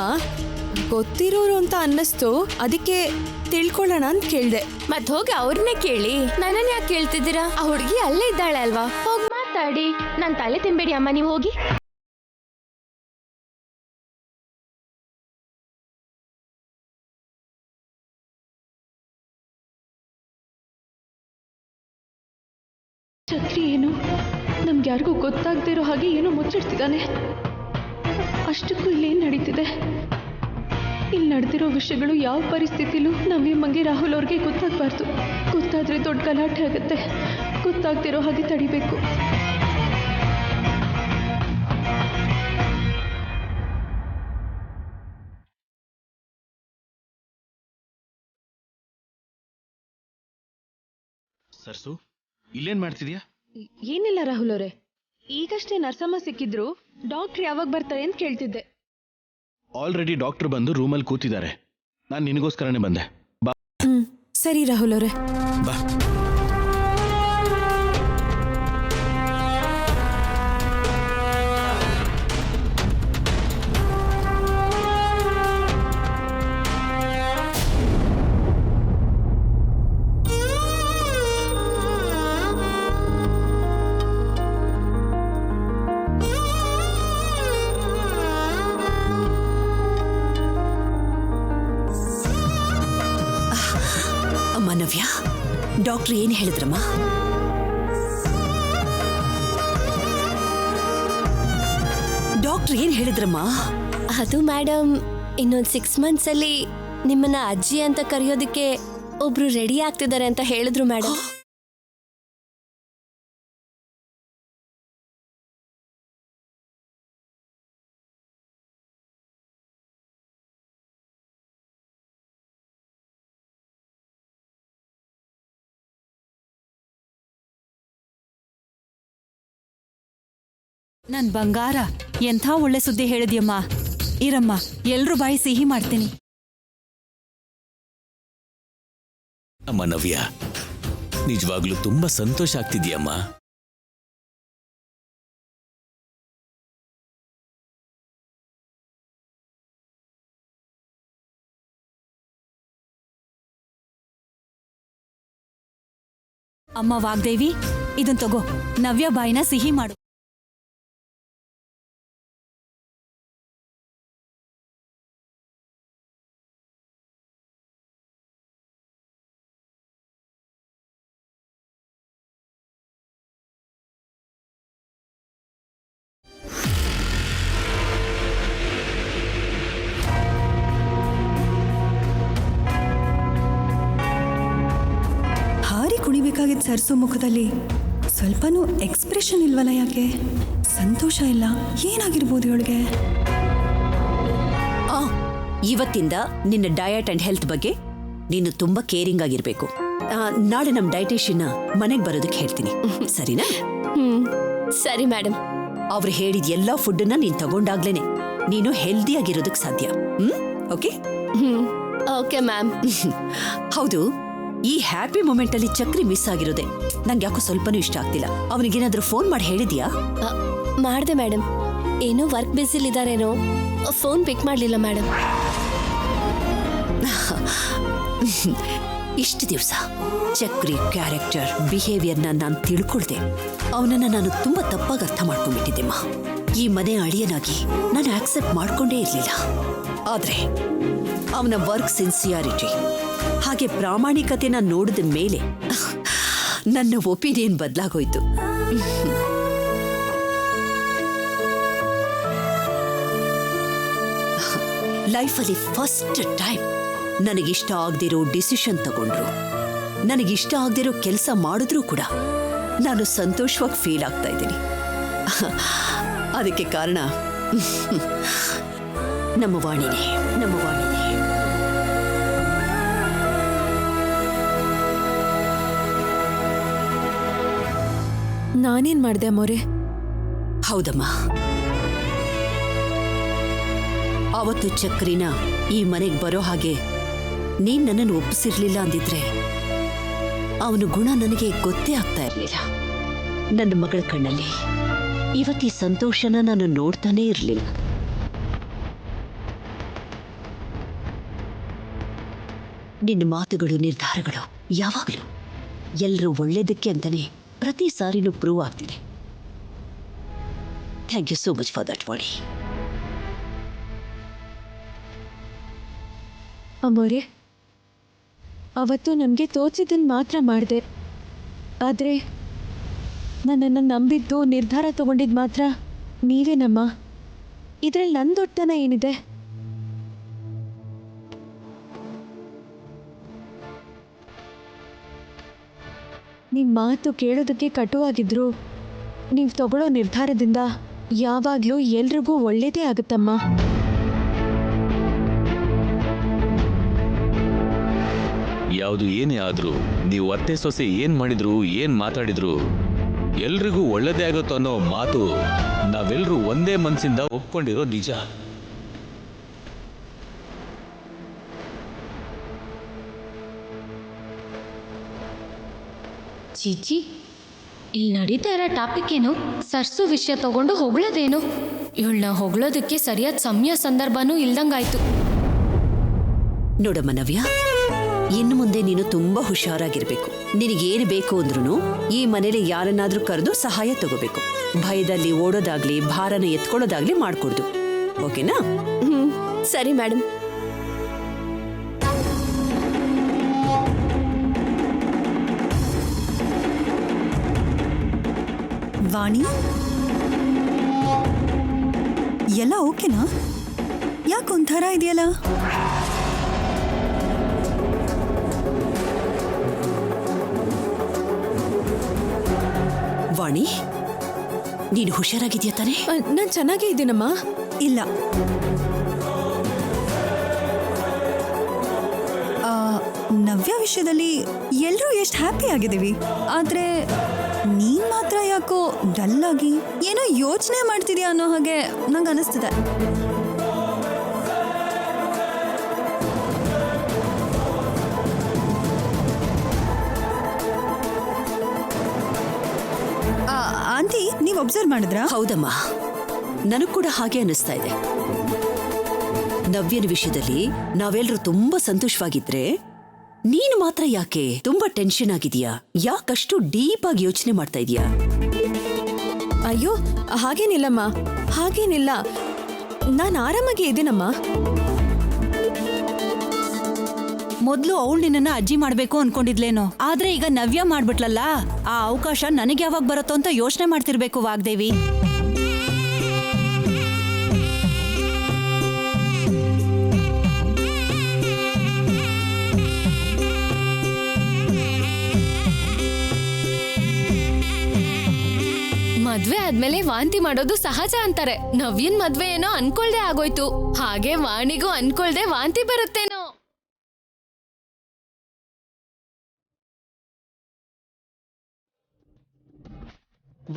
ಗೊತ್ತಿರೋರು ಅಂತ ಅನ್ನಿಸ್ತು, ಅದಕ್ಕೆ ತಿಳ್ಕೊಳ್ಳೋಣ ಅಂತ ಕೇಳಿದೆ. ಮತ್ತೆ ಹೋಗಿ ಅವ್ರನ್ನೇ ಕೇಳಿ, ನನ್ನನ್ನು ಯಾಕೆ ಕೇಳ್ತಿದ್ದೀರಾ? ಆ ಹುಡುಗಿ ಅಲ್ಲೇ ಇದ್ದಾಳೆ ಅಲ್ವಾ, ಹೋಗಿ ಮಾತಾಡಿ. ನನ್ನ ತಲೆ ತಿನ್ಬೇಡಿ ಅಮ್ಮ, ನೀವು ಹೋಗಿ. ಚಕ್ರಿ ಏನು ನಮ್ಗೆ ಯಾರಿಗೂ ಗೊತ್ತಾಗದಿರೋ ಹಾಗೆ ಏನೋ ಮುಚ್ಚಿಡ್ತಿದ್ದಾನೆ. ಅಷ್ಟಕ್ಕೂ ಇಲ್ಲೇನು ನಡೀತಿದೆ? ಇಲ್ಲಿ ನಡೆದಿರೋ ವಿಷಯಗಳು ಯಾವ ಪರಿಸ್ಥಿತಿಲೂ ನವ್ಯಮ್ಮಂಗೆ ರಾಹುಲ್ ಅವ್ರಿಗೆ ಗೊತ್ತಾಗಬಾರ್ದು. ಗೊತ್ತಾದ್ರೆ ದೊಡ್ಡ ಗಲಾಟೆ ಆಗುತ್ತೆ. ಗೊತ್ತಾಗ್ತಿರೋ ಹಾಗೆ ತಡಿಬೇಕು. ಸರ್ಸು, ಇಲ್ಲೇನ್ ಮಾಡ್ತಿದ್ಯಾ? ಏನಿಲ್ಲ ರಾಹುಲ್ ಅವರೇ, ಈಗಷ್ಟೇ ನರ್ಸಮ್ಮ ಸಿಕ್ಕಿದ್ರು. ಡಾಕ್ಟ್ರ್ ಯಾವಾಗ ಬರ್ತಾರೆ ಅಂತ ಕೇಳ್ತಿದ್ದೆ. ಆಲ್ರೆಡಿ ಡಾಕ್ಟರ್ ಬಂದು ರೂಮಲ್ಲಿ ಕೂತಿದ್ದಾರೆ. ನಾನು ನಿನಗೋಸ್ಕರನೇ ಬಂದೆ. ಬಾ. ಸರಿ ರಾಹುಲ್ ಅವರೇ. ಬಾ. ನವ್ಯ, ಡಾಕ್ಟರ್ ಏನ್ ಹೇಳಿದ್ರಮ್ಮ? ಡಾಕ್ಟರ್ ಏನ್ ಹೇಳಿದ್ರಮ್ಮ? ಅದು ಮೇಡಮ್, ಇನ್ನೊಂದು 6 months ಅಲ್ಲಿ ನಿಮ್ಮನ್ನ ಅಜ್ಜಿ ಅಂತ ಕರೆಯೋದಕ್ಕೆ ಒಬ್ರು ರೆಡಿ ಆಗ್ತಿದ್ದಾರೆ ಅಂತ ಹೇಳಿದ್ರು ಮೇಡಮ್. ನನ್ ಬಂಗಾರ, ಎಂಥ ಒಳ್ಳೆ ಸುದ್ದಿ ಹೇಳಿದ್ಯಮ್ಮ. ಇರಮ್ಮ, ಎಲ್ರೂ ಬಾಯಿ ಸಿಹಿ ಮಾಡ್ತೀನಿ. ಅಮ್ಮ ನವ್ಯ, ನಿಜವಾಗ್ಲೂ ತುಂಬಾ ಸಂತೋಷ ಆಗ್ತಿದ್ಯಮ್ಮ. ಅಮ್ಮ ವಾಗ್ದೇವಿ, ಇದನ್ ತಗೋ, ನವ್ಯ ಬಾಯಿನ ಸಿಹಿ ಮಾಡು. ಕುಣಿಬೇಕಾಗಿದ್ದ ಸರ್ಸು ಮುಖದಲ್ಲಿ ಸ್ವಲ್ಪನೂ ಎಕ್ಸ್ಪ್ರೆಷನ್ ಇಲ್ವಲ್ಲ? ಯಾಕೆ ಸಂತೋಷ ಇಲ್ಲ? ಏನಾಗಿರ್ಬೋದು ಇವಳಿಗೆ? ಇವತ್ತಿಂದ ನಿನ್ನ ಡಯಟ್ ಅಂಡ್ ಹೆಲ್ತ್ ಬಗ್ಗೆ ನೀನು ತುಂಬಾ ಕೇರಿಂಗ್ ಆಗಿರ್ಬೇಕು. ನಾಳೆ ನಮ್ಮ ಡಯಟಿಷಿಯನ್ ಮನೆಗೆ ಬರೋದಕ್ಕೆ ಹೇಳ್ತೀನಿ, ಸರಿನಾ? ಸರಿ ಮೇಡಮ್. ಅವ್ರು ಹೇಳಿದ ಎಲ್ಲ ಫುಡ್ಡನ್ನ ನೀನ್ ತಗೊಂಡಾಗ್ಲೇನೆ ನೀನು ಹೆಲ್ದಿಯಾಗಿರೋದಕ್ ಸಾಧ್ಯ. ಓಕೆ? Okay ma'am. ಹೌದು, ಈ ಹ್ಯಾಪಿ ಮೂಮೆಂಟ್ ಅಲ್ಲಿ ಚಕ್ರಿ ಮಿಸ್ ಆಗಿರೋದೆ ನಂಗೆ ಯಾಕೋ ಸ್ವಲ್ಪನೂ ಇಷ್ಟ ಆಗ್ತಿಲ್ಲ. ಅವನಿಗೇನಾದ್ರೂ ಫೋನ್ ಮಾಡಿ ಹೇಳಿದ್ಯಾ? ಮಾಡ್ದೆ ಮೇಡಮ್. ಏನೋ ವರ್ಕ್ ಬಿಸಿಲಿದಾರೇನೋ, ಫೋನ್ ಪಿಕ್ ಮಾಡ್ಲಿಲ್ಲ ಮೇಡಮ್. ಇಷ್ಟು ದಿವಸ ಚಕ್ರಿ ಕ್ಯಾರೆಕ್ಟರ್ ಬಿಹೇವಿಯರ್ನ ನಾನು ತಿಳ್ಕೊಳ್ದೆ ಅವನನ್ನ ನಾನು ತುಂಬಾ ತಪ್ಪಾಗಿ ಅರ್ಥ ಮಾಡ್ಕೊಂಡ್ಬಿಟ್ಟಿದ್ದೆಮ್ಮ. ಈ ಮನೆ ಅಳಿಯನಾಗಿ ನಾನು ಆಕ್ಸೆಪ್ಟ್ ಮಾಡ್ಕೊಂಡೇ ಇರಲಿಲ್ಲ. ಆದ್ರೆ ಅವನ ವರ್ಕ್ ಸಿನ್ಸಿಯಾರಿಟಿ ಹಾಗೆ ಪ್ರಾಮಾಣಿಕತೆನ ನೋಡಿದ ಮೇಲೆ ನನ್ನ ಒಪಿನಿಯನ್ ಬದಲಾಗೋಯ್ತು. ಲೈಫಲ್ಲಿ ಫಸ್ಟ್ ಟೈಮ್ ನನಗಿಷ್ಟ ಆಗದಿರೋ ಡಿಸಿಷನ್ ತಗೊಂಡ್ರು, ನನಗಿಷ್ಟ ಆಗದಿರೋ ಕೆಲಸ ಮಾಡಿದ್ರೂ ಕೂಡ ನಾನು ಸಂತೋಷವಾಗಿ ಫೀಲ್ ಆಗ್ತಾ ಇದ್ದೀನಿ. ಅದಕ್ಕೆ ಕಾರಣ ನಮ್ಮ ವಾಣಿನೇ. ನಾನೇನ್ ಮಾಡ್ದೆ ಅಮ್ಮೋರೆ? ಹೌದಮ್ಮ, ಅವತ್ತು ಚಕ್ರಿನ ಈ ಮನೆಗೆ ಬರೋ ಹಾಗೆ ನೀನ್ ನನ್ನನ್ನು ಒಪ್ಪಿಸಿರ್ಲಿಲ್ಲ ಅಂದಿದ್ರೆ ಅವನ ಗುಣ ನನಗೆ ಗೊತ್ತೇ ಆಗ್ತಾ ಇರಲಿಲ್ಲ. ನನ್ನ ಮಗಳ ಕಣ್ಣಲ್ಲಿ ಇವತ್ತು ಈ ಸಂತೋಷನ ನಾನು ನೋಡ್ತಾನೇ ಇರಲಿಲ್ಲ. ನಿನ್ನ ಮಾತುಗಳು, ನಿರ್ಧಾರಗಳು ಯಾವಾಗಲೂ ಎಲ್ಲರೂ ಒಳ್ಳೇದಕ್ಕೆ ಅಂತಾನೆ ಪ್ರತಿ ಸಾರಿನೂ ಪ್ರೂವ್ ಆಗ್ತಿದೆ. Thank you so much for that Vani. ಅಮ್ಮೋರೆ, ಅವತ್ತು ನಮಗೆ ತೋಚಿದ್ದನ್ನು ಮಾತ್ರ ಮಾಡಿದೆ. ಆದರೆ ನನ್ನನ್ನು ನಂಬಿದ್ದು, ನಿರ್ಧಾರ ತಗೊಂಡಿದ್ದು ಮಾತ್ರ ನೀವೇನಮ್ಮ. ಇದರಲ್ಲಿ ನನ್ನ ದೊಡ್ಡತನ ಏನಿದೆ? ನಿಮ್ಮ ಮಾತು ಕೇಳೋದಕ್ಕೆ ಕಟುವಾಗಿದ್ರು ನೀವು ತಗೊಳ್ಳೋ ನಿರ್ಧಾರದಿಂದ ಯಾವಾಗಲೂ ಎಲ್ರಿಗೂ ಒಳ್ಳೇದೇ ಆಗುತ್ತಮ್ಮ. ಯಾವುದು ಏನೇ ಆದ್ರೂ ನೀವು ಅತ್ತೆ ಸೊಸೆ ಏನ್ ಮಾಡಿದ್ರು ಏನ್ ಮಾತಾಡಿದ್ರು ಎಲ್ರಿಗೂ ಒಳ್ಳೇದೇ ಆಗುತ್ತೋ ಅನ್ನೋ ಮಾತು ನಾವೆಲ್ಲರೂ ಒಂದೇ ಮನಸ್ಸಿಂದ ಒಪ್ಕೊಂಡಿರೋ ನಿಜ. ಚೀಚಿ, ಇಲ್ಲಿ ನಡೀತಾ ಇರೋ ಟಾಪಿಕ್ ಏನು? ಸರ್ಸು ವಿಷಯ ತಗೊಂಡು ಹೊಗಳೋದೇನು? ಇವಳನ್ನ ಹೊಗಳೋದಕ್ಕೆ ಸರಿಯಾದ ಸಮಯ ಸಂದರ್ಭನೂ ಇಲ್ದಂಗಾಯ್ತು. ನೋಡಮ್ಮ ನವ್ಯ, ಇನ್ನು ಮುಂದೆ ನೀನು ತುಂಬಾ ಹುಷಾರಾಗಿರ್ಬೇಕು. ನಿನಗೇನು ಬೇಕು ಅಂದ್ರೂ ಈ ಮನೇಲಿ ಯಾರನ್ನಾದ್ರೂ ಕರೆದು ಸಹಾಯ ತಗೋಬೇಕು. ಭಯದಲ್ಲಿ ಓಡೋದಾಗ್ಲಿ ಭಾರನ ಎತ್ಕೊಳ್ಳೋದಾಗ್ಲಿ ಮಾಡ್ಕೊಡ್ದು. ಓಕೆನಾ? ಸರಿ ಮೇಡಮ್. ವಾಣಿ, ಎಲ್ಲ ಓಕೆನಾ? ಯಾಕೊಂಥರ ಇದೆಯಲ್ಲ? ವಾಣಿ, ನೀನು ಹುಷಾರಾಗಿದ್ಯಾ ತಾನೆ? ನಾನು ಚೆನ್ನಾಗೇ ಇದ್ದೀನಮ್ಮ. ಇಲ್ಲ, ನವ್ಯ ವಿಷಯದಲ್ಲಿ ಎಲ್ಲರೂ ಎಷ್ಟು ಹ್ಯಾಪಿ ಆಗಿದ್ದೀವಿ. ಆದರೆ ನೀನ್ ಮಾತ್ರ ಯಾಕೋ ಡಲ್ ಆಗಿ ಏನೋ ಯೋಚನೆ ಮಾಡ್ತಿದ್ಯಾ ಅನ್ನೋ ಹಾಗೆ ನಂಗೆ ಅನಿಸ್ತಿದೆ. ಆಂಟಿ, ನೀವು ಅಬ್ಸರ್ವ್ ಮಾಡಿದ್ರಾ? ಹೌದಮ್ಮ, ನನಗ್ ಕೂಡ ಹಾಗೆ ಅನಿಸ್ತಾ ಇದೆ. ನವ್ಯನ ವಿಷಯದಲ್ಲಿ ನಾವೆಲ್ಲರೂ ತುಂಬಾ ಸಂತೋಷವಾಗಿದ್ರೆ ನೀನು ಮಾತ್ರ ಯಾಕೆ ತುಂಬಾ ಟೆನ್ಷನ್ ಆಗಿದೀಯಾ? ಯಾಕಷ್ಟು ಡೀಪ್ ಆಗಿ ಯೋಚನೆ ಮಾಡ್ತಾ ಇದೀಯಾ? ಅಯ್ಯೋ, ಹಾಗೇನಿಲ್ಲಮ್ಮ, ಹಾಗೇನಿಲ್ಲ. ನಾನು ಆರಾಮಾಗಿ ಇದ್ದೀನಮ್ಮ. ಮೊದ್ಲು ಅವಳು ನಿನ್ನ ಅಜ್ಜಿ ಮಾಡ್ಬೇಕು ಅನ್ಕೊಂಡಿದ್ಲೇನೋ, ಆದ್ರೆ ಈಗ ನವ್ಯ ಮಾಡ್ಬಿಟ್ಲಲ್ಲ, ಆ ಅವಕಾಶ ನನಗೆ ಯಾವಾಗ ಬರುತ್ತೋ ಅಂತ ಯೋಚನೆ ಮಾಡ್ತಿರ್ಬೇಕು ವಾಗ್ದೇವಿ. ಮದ್ವೆ ಆದ್ಮೇಲೆ ವಾಂತಿ ಮಾಡೋದು ಸಹಜ ಅಂತಾರೆ. ನವ್ಯನ್ ಮದ್ವೆ ಏನೋ ಅನ್ಕೊಳ್ದೆ ಆಗೋಯ್ತು, ಹಾಗೆ ವಾಣಿಗೂ ಅನ್ಕೊಳ್ದೆ ವಾಂತಿ ಬರುತ್ತೇನೋ.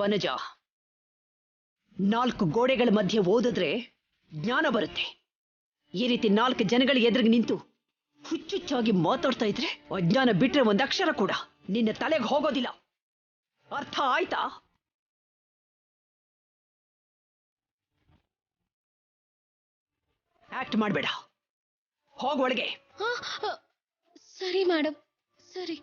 ವನಜ, 4 ಗೋಡೆಗಳ ಮಧ್ಯೆ ಓದಿದ್ರೆ ಜ್ಞಾನ ಬರುತ್ತೆ. ಈ ರೀತಿ 4 ಜನಗಳ ಎದುರಿಗೆ ನಿಂತು ಹುಚ್ಚುಚ್ಚಾಗಿ ಮಾತಾಡ್ತಾ ಇದ್ರೆ ಅಜ್ಞಾನ ಬಿಟ್ರೆ ಒಂದು ಅಕ್ಷರ ಕೂಡ ನಿನ್ನ ತಲೆಗೆ ಹೋಗೋದಿಲ್ಲ. ಅರ್ಥ ಆಯ್ತಾ? ಆಕ್ಟ್ ಮಾಡಬೇಡ, ಹೋಗೊಳಗೆ. ಸರಿ ಮೇಡಮ್, ಸರಿ.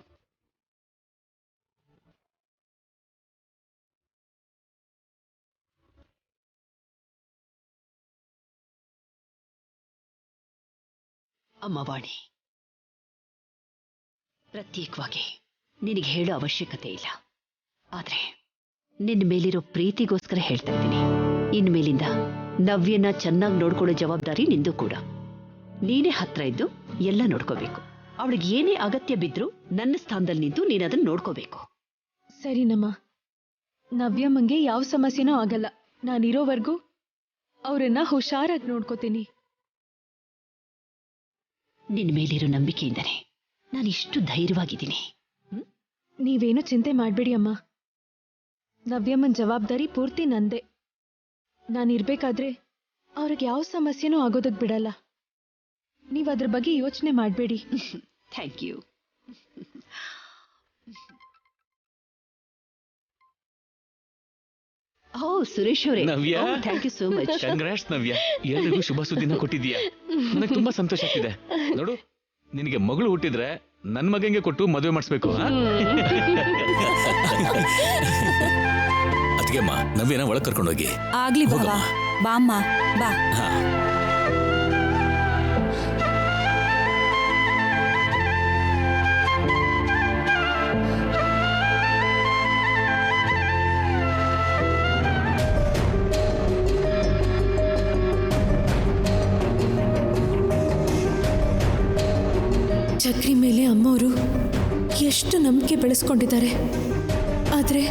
ಅಮ್ಮ ವಾಣಿ, ಪ್ರತ್ಯೇಕವಾಗಿ ನಿನಗೆ ಹೇಳೋ ಅವಶ್ಯಕತೆ ಇಲ್ಲ. ಆದ್ರೆ ನಿನ್ನ ಮೇಲಿರೋ ಪ್ರೀತಿಗೋಸ್ಕರ ಹೇಳ್ತಾ ಇದ್ದೀನಿ. ಇನ್ಮೇಲಿಂದ ನವ್ಯನ ಚೆನ್ನಾಗಿ ನೋಡ್ಕೊಳ್ಳೋ ಜವಾಬ್ದಾರಿ ನಿಂದು ಕೂಡ. ನೀನೇ ಹತ್ರ ಇದ್ದು ಎಲ್ಲ ನೋಡ್ಕೋಬೇಕು. ಅವಳಿಗೆ ಏನೇ ಅಗತ್ಯ ಬಿದ್ರೂ ನನ್ನ ಸ್ಥಾನದಲ್ಲಿ ನಿಂತು ನೀನು ಅದನ್ನ ನೋಡ್ಕೋಬೇಕು. ಸರಿನಮ್ಮ, ನವ್ಯಮ್ಮಂಗೆ ಯಾವ ಸಮಸ್ಯೆನೂ ಆಗಲ್ಲ. ನಾನಿರೋವರೆಗೂ ಅವರನ್ನ ಹುಷಾರಾಗಿ ನೋಡ್ಕೋತೀನಿ. ನಿನ್ನ ಮೇಲಿರೋ ನಂಬಿಕೆಯಿಂದನೇ ನಾನಿಷ್ಟು ಧೈರ್ಯವಾಗಿದ್ದೀನಿ. ನೀವೇನು ಚಿಂತೆ ಮಾಡಬೇಡಿ ಅಮ್ಮ. ನವ್ಯಮ್ಮನ ಜವಾಬ್ದಾರಿ ಪೂರ್ತಿ ನಂದೇ. ನಾನಿರ್ಬೇಕಾದ್ರೆ ಅವ್ರಿಗೆ ಯಾವ ಸಮಸ್ಯೆನೂ ಆಗೋದಕ್ಕೆ ಬಿಡಲ್ಲ. ನೀವು ಅದ್ರ ಬಗ್ಗೆ ಯೋಚನೆ ಮಾಡಬೇಡಿ. Thank you. ಓ ಸುರೇಶ್ ಅವರೇ, Navya, thank you so much. Congrats Navya, ಎಲ್ರಿಗೂ ಶುಭ ಸುದ್ದಿನ ಕೊಟ್ಟಿದ್ದೀಯಾ. ನನಗೆ ತುಂಬಾ ಸಂತೋಷ ಆಗ್ತಿದೆ. ನೋಡು, ನಿನಗೆ ಮಗಳು ಹುಟ್ಟಿದ್ರೆ ನನ್ ಮಗಂಗೆ ಕೊಟ್ಟು ಮದುವೆ ಮಾಡಿಸ್ಬೇಕು. ಅದಕ್ಕೆಮ್ಮ ನವ್ಯನ ಒಳಗೆ ಕರ್ಕೊಂಡೋಗಿ. ಆಗ್ಲಿ ಬಾಬಾ, ಬಾಮ್ಮ ಬಾ. ಚಕ್ರಿ ಮೇಲೆ ಅಮ್ಮವರು ಎಷ್ಟು ನಂಬಿಕೆ ಬೆಳೆಸ್ಕೊಂಡಿದ್ದಾರೆ. ಆದರೆ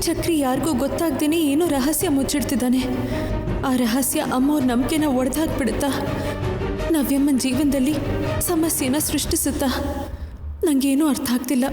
ಚಕ್ರಿ ಯಾರಿಗೂ ಗೊತ್ತಾಗ್ದೇನೆ ಏನೋ ರಹಸ್ಯ ಮುಚ್ಚಿಡ್ತಿದ್ದಾನೆ. ಆ ರಹಸ್ಯ ಅಮ್ಮವ್ರ ನಂಬಿಕೆನ ಒಡೆದಾಕ್ಬಿಡುತ್ತಾ? ನವ್ಯಮ್ಮನ ಜೀವನದಲ್ಲಿ ಸಮಸ್ಯೆನ ಸೃಷ್ಟಿಸುತ್ತಾ? ನನಗೇನೂ ಅರ್ಥ ಆಗ್ತಿಲ್ಲ.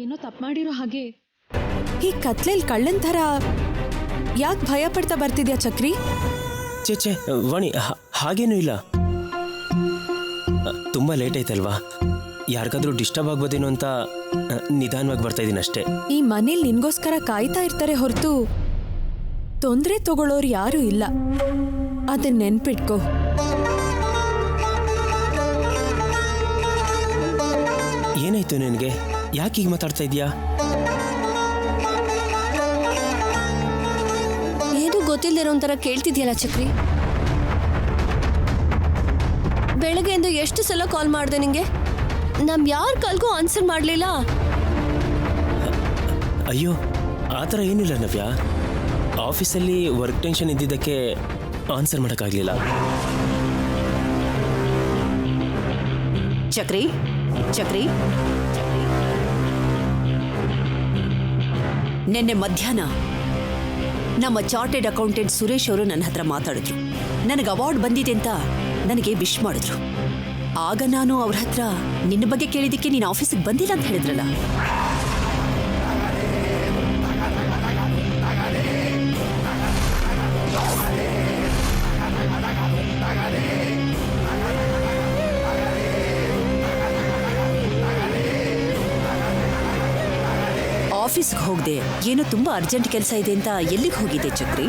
ಏನೋ ತಪ್ಪು ಮಾಡಿರೋ ಹಾಗೆ ಈ ಕತ್ಲೆಯಲ್ಲಿ ಕಳ್ಳನ್ ಥರ ಯಾಕೆ ಭಯ ಪಡ್ತಾ ಬರ್ತಿದ್ಯಾ ಚಕ್ರಿ? ಚೇಚೆ ವಾಣಿ, ಹಾಗೇನೂ ಇಲ್ಲ. ತುಂಬ ಲೇಟ್ ಆಯ್ತಲ್ವಾ, ಯಾರಿಗಾದ್ರೂ ಡಿಸ್ಟರ್ಬ್ ಆಗ್ಬೋದೇನೋ ಅಂತ ನಿಧಾನವಾಗಿ ಬರ್ತಾ ಇದ್ದೀನಿ ಅಷ್ಟೇ. ಈ ಮನೇಲಿ ನಿನ್ಗೋಸ್ಕರ ಕಾಯ್ತಾ ಇರ್ತಾರೆ ಹೊರತು ತೊಂದರೆ ತಗೊಳ್ಳೋರು ಯಾರೂ ಇಲ್ಲ. ಅದನ್ನ ನೆನ್ಪಿಟ್ಕೋ. ಏನಾಯ್ತು ನಿನಗೆ? ಯಾಕೆ ಹೀಗೆ ಮಾತಾಡ್ತಾ ಇದೀಯಾ? ಏನು ಗೊತ್ತಿಲ್ಲದಿರೋ ಒಂಥರ ಕೇಳ್ತಿದ್ಯಲ್ಲ ಚಕ್ರಿ. ಬೆಳಗ್ಗೆಯಿಂದ ಎಷ್ಟು ಸಲ ಕಾಲ್ ಮಾಡಿದೆ ನಿಂಗೆ, ಯಾರ ಕಾಲ್ಗೂ ಆನ್ಸರ್ ಮಾಡಲಿಲ್ಲ. ಅಯ್ಯೋ, ಆ ಥರ ಏನಿಲ್ಲ ನವ್ಯ. ಆಫೀಸಲ್ಲಿ ವರ್ಕ್ ಟೆನ್ಷನ್ ಇದ್ದಿದ್ದಕ್ಕೆ ಆನ್ಸರ್ ಮಾಡೋಕ್ಕಾಗಲಿಲ್ಲ. ಚಕ್ರಿ ಚಕ್ರಿ, ನಿನ್ನೆ ಮಧ್ಯಾಹ್ನ ನಮ್ಮ ಚಾರ್ಟೆಡ್ ಅಕೌಂಟೆಂಟ್ ಸುರೇಶ್ ಅವರು ನನ್ನ ಹತ್ರ ಮಾತಾಡಿದ್ರು. ನನಗೆ ಅವಾರ್ಡ್ ಬಂದಿದೆ ಅಂತ ನನಗೆ ವಿಶ್ ಮಾಡಿದ್ರು. ಆಗ ನಾನು ಅವ್ರ ಹತ್ರ ನಿನ್ನ ಬಗ್ಗೆ ಕೇಳಿದ್ದಕ್ಕೆ ನೀನು ಆಫೀಸಿಗೆ ಬಂದಿಲ್ಲ ಅಂತ ಹೇಳಿದ್ರಲ್ಲ. ಆಫೀಸ್ಗೆ ಹೋಗದೆ ಏನೋ ತುಂಬಾ ಅರ್ಜೆಂಟ್ ಕೆಲಸ ಇದೆ ಅಂತ ಎಲ್ಲಿಗೆ ಹೋಗಿದ್ದೆ ಚಕ್ರಿ?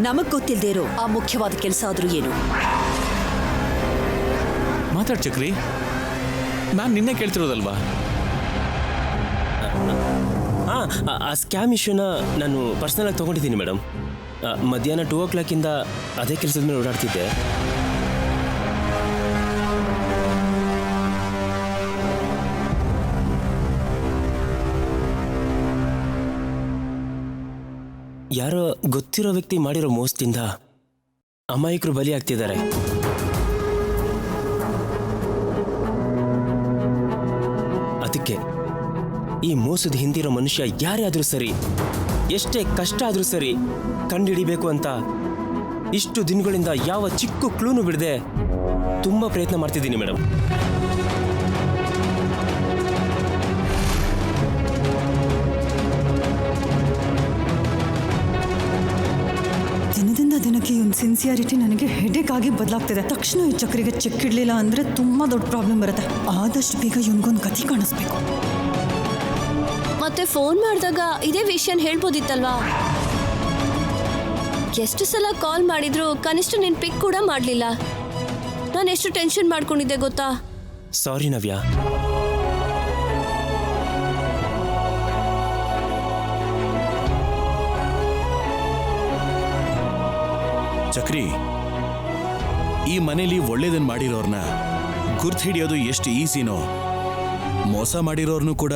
ನಮಗ್ ಗೊತ್ತಿಲ್ಲದೆ ಇರೋ ಆ ಮುಖ್ಯವಾದ ಕೆಲಸ ಆದ್ರೂ ಏನು? ಮಾತಾಡ್ ಚಕ್ರಿ, ನಾನು ನಿನ್ನೆ ಕೇಳ್ತಿರೋದಲ್ವಾ? ಹಾಂ, ಆ ಸ್ಕ್ಯಾಮ್ ಇಶ್ಯೂನ ನಾನು ಪರ್ಸ್ನಲಾಗಿ ತೊಗೊಂಡಿದ್ದೀನಿ ಮೇಡಮ್. ಮಧ್ಯಾಹ್ನ 2 o'clock ಅದೇ ಕೆಲಸದ ಮೇಲೆ ಓಡಾಡ್ತಿದ್ದೆ. ಯಾರೋ ಗೊತ್ತಿರೋ ವ್ಯಕ್ತಿ ಮಾಡಿರೋ ಮೋಸದಿಂದ ಅಮಾಯಕರು ಬಲಿಯಾಗ್ತಿದ್ದಾರೆ. ಅದಕ್ಕೆ ಈ ಮೋಸದ ಹಿಂದಿರೋ ಮನುಷ್ಯ ಯಾರೇ ಆದರೂ ಸರಿ, ಎಷ್ಟೇ ಕಷ್ಟ ಆದರೂ ಸರಿ ಕಂಡುಹಿಡಿಬೇಕು ಅಂತ ಇಷ್ಟು ದಿನಗಳಿಂದ ಯಾವ ಚಿಕ್ಕ ಕ್ಲೂನು ಬಿಡದೆ ತುಂಬ ಪ್ರಯತ್ನ ಮಾಡ್ತಿದ್ದೀನಿ ಮೇಡಮ್. ದಿನದಿಂದ ದಿನಕ್ಕೆ ಇವನ್ ಸಿನ್ಸಿಯಾರಿಟಿ ನನಗೆ ಹೆಡೇಕ್ ಆಗಿ ಬದಲಾಗ್ತಿದೆ. ತಕ್ಷಣ ಈ ಚಕ್ರಿಗೆ ಚೆಕ್ ಇಡ್ಲಿಲ್ಲ ಅಂದ್ರೆ ತುಂಬಾ ದೊಡ್ಡ ಪ್ರಾಬ್ಲಮ್ ಬರುತ್ತೆ. ಆದಷ್ಟು ಬೇಗ ಇವನ್ಗೊಂದು ಗತಿ ಕಾಣಿಸ್ಬೇಕು. ಮತ್ತೆ ಫೋನ್ ಮಾಡಿದಾಗ ಇದೇ ವಿಷಯನ ಹೇಳ್ಬೋದಿತ್ತಲ್ವಾ? ಎಷ್ಟು ಸಲ ಕಾಲ್ ಮಾಡಿದ್ರು ಕನಿಷ್ಠ ನೀನು ಪಿಕ್ ಕೂಡ ಮಾಡಲಿಲ್ಲ. ನಾನು ಎಷ್ಟು ಟೆನ್ಷನ್ ಮಾಡ್ಕೊಂಡಿದ್ದೆ ಗೊತ್ತಾ? ಸಾರಿ ನವ್ಯಾ. ಚಕ್ರಿ, ಈ ಮನೇಲಿ ಒಳ್ಳೇದನ್ನ ಮಾಡಿರೋರ್ನ ಗುರ್ತು ಹಿಡಿಯೋದು ಎಷ್ಟು ಈಸಿನೋ, ಮೋಸ ಮಾಡಿರೋರ್ನು ಕೂಡ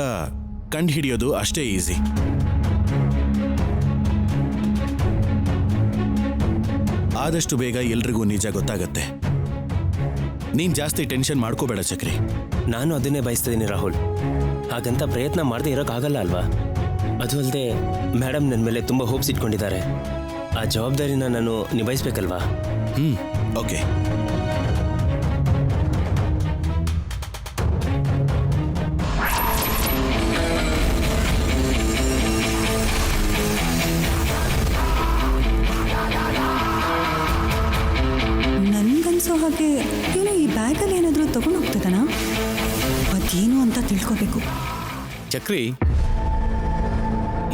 ಕಂಡು ಹಿಡಿಯೋದು ಅಷ್ಟೇ ಈಸಿ. ಆದಷ್ಟು ಬೇಗ ಎಲ್ರಿಗೂ ನಿಜ ಗೊತ್ತಾಗತ್ತೆ. ನೀನ್ ಜಾಸ್ತಿ ಟೆನ್ಷನ್ ಮಾಡ್ಕೋಬೇಡ ಚಕ್ರಿ. ನಾನು ಅದನ್ನೇ ಬಯಸ್ತಿದ್ದೀನಿ ರಾಹುಲ್. ಹಾಗಂತ ಪ್ರಯತ್ನ ಮಾಡದೆ ಇರೋಕ್ಕಾಗಲ್ಲ ಅಲ್ವಾ? ಅದು ಅಲ್ಲದೆ ಮೇಡಮ್ ನನ್ನ ಮೇಲೆ ತುಂಬ ಹೋಪ್ಸ್ ಇಟ್ಕೊಂಡಿದ್ದಾರೆ. ಆ ಜವಾಬ್ದಾರಿನ ನಾನು ನಿಭಾಯಿಸ್ಬೇಕಲ್ವಾ? ಓಕೆ. ನನ್ಗನ್ಸೋ ಹಾಗೆ ಇವನು ಈ ಬ್ಯಾಗಲ್ಲಿ ಏನಾದರೂ ತಗೊಂಡು ಹೋಗ್ತಿದ್ದಾನ? ಅದೇನು ಅಂತ ತಿಳ್ಕೋಬೇಕು. ಚಕ್ರಿ,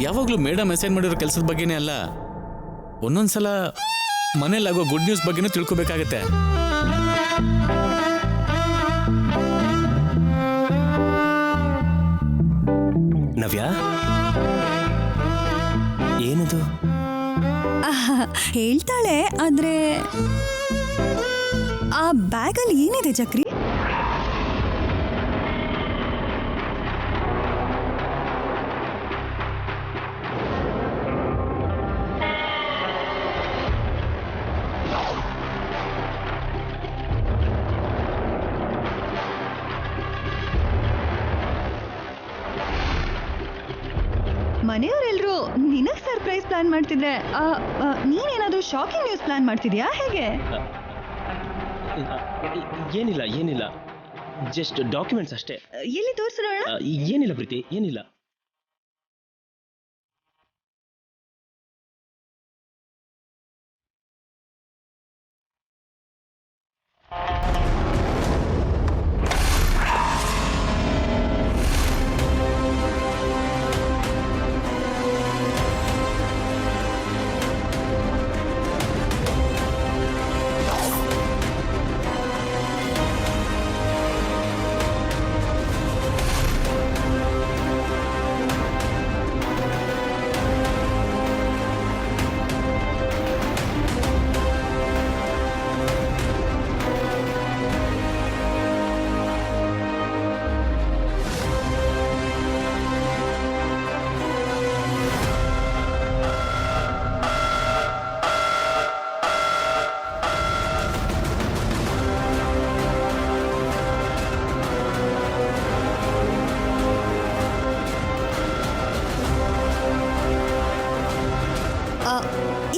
ಯಾವಾಗಲೂ ಮೇಡಮ್ ಮೆಸೇಜ್ ಮಾಡಿರೋ ಕೆಲಸದ ಬಗ್ಗೆನೇ ಅಲ್ಲ, ಒಂದೊಂದ್ಸಲ ಮನೇಲಾಗೋ ಗುಡ್ ನ್ಯೂಸ್ ಬಗ್ಗೆನೂ ತಿಳ್ಕೊಬೇಕಾಗತ್ತೆ. ನವ್ಯಾ, ಏನದು? ಹೇಳ್ತಾಳೆ, ಆದ್ರೆ ಆ ಬ್ಯಾಗಲ್ಲಿ ಏನಿದೆ ಚಕ್ರಿ? ಮನೆಯವರೆಲ್ಲರೂ ನಿನಗೆ ಸರ್ಪ್ರೈಸ್ ಪ್ಲಾನ್ ಮಾಡ್ತಿದ್ರೆ ನೀನೇನಾದ್ರೂ ಶಾಕಿಂಗ್ ನ್ಯೂಸ್ ಪ್ಲಾನ್ ಮಾಡ್ತಿದ್ಯಾ ಹೇಗೆ? ಏನಿಲ್ಲ, ಜಸ್ಟ್ ಡಾಕ್ಯುಮೆಂಟ್ಸ್ ಅಷ್ಟೇ. ಎಲ್ಲಿ ತೋರಿಸೋಣ? ಏನಿಲ್ಲ ಪ್ರೀತಿ, ಏನಿಲ್ಲ.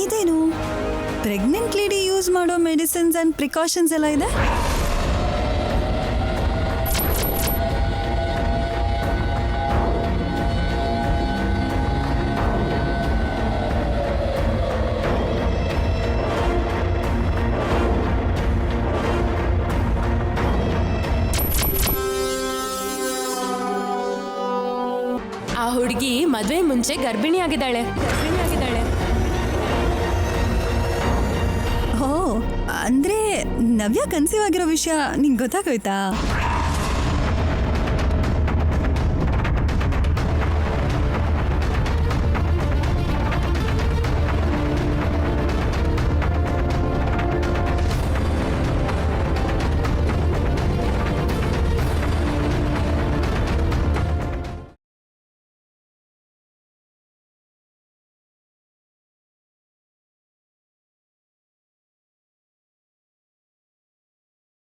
ಇದೇನು ಪ್ರೆಗ್ನೆಂಟ್ ಲೇಡಿ ಯೂಸ್ ಮಾಡೋ ಮೆಡಿಸಿನ್ಸ್ ಅಂಡ್ ಪ್ರಿಕಾಷನ್ಸ್ ಎಲ್ಲ ಇದೆ. ಆ ಹುಡುಗಿ ಮದುವೆ ಮುಂಚೆ ಗರ್ಭಿಣಿ ಆಗಿದ್ದಾಳೆ. ನವ್ಯ ಕನ್ಸೀವ್ ಆಗಿರೋ ವಿಷಯ ನಿಂಗೆ ಗೊತ್ತಾಗೋಯ್ತಾ?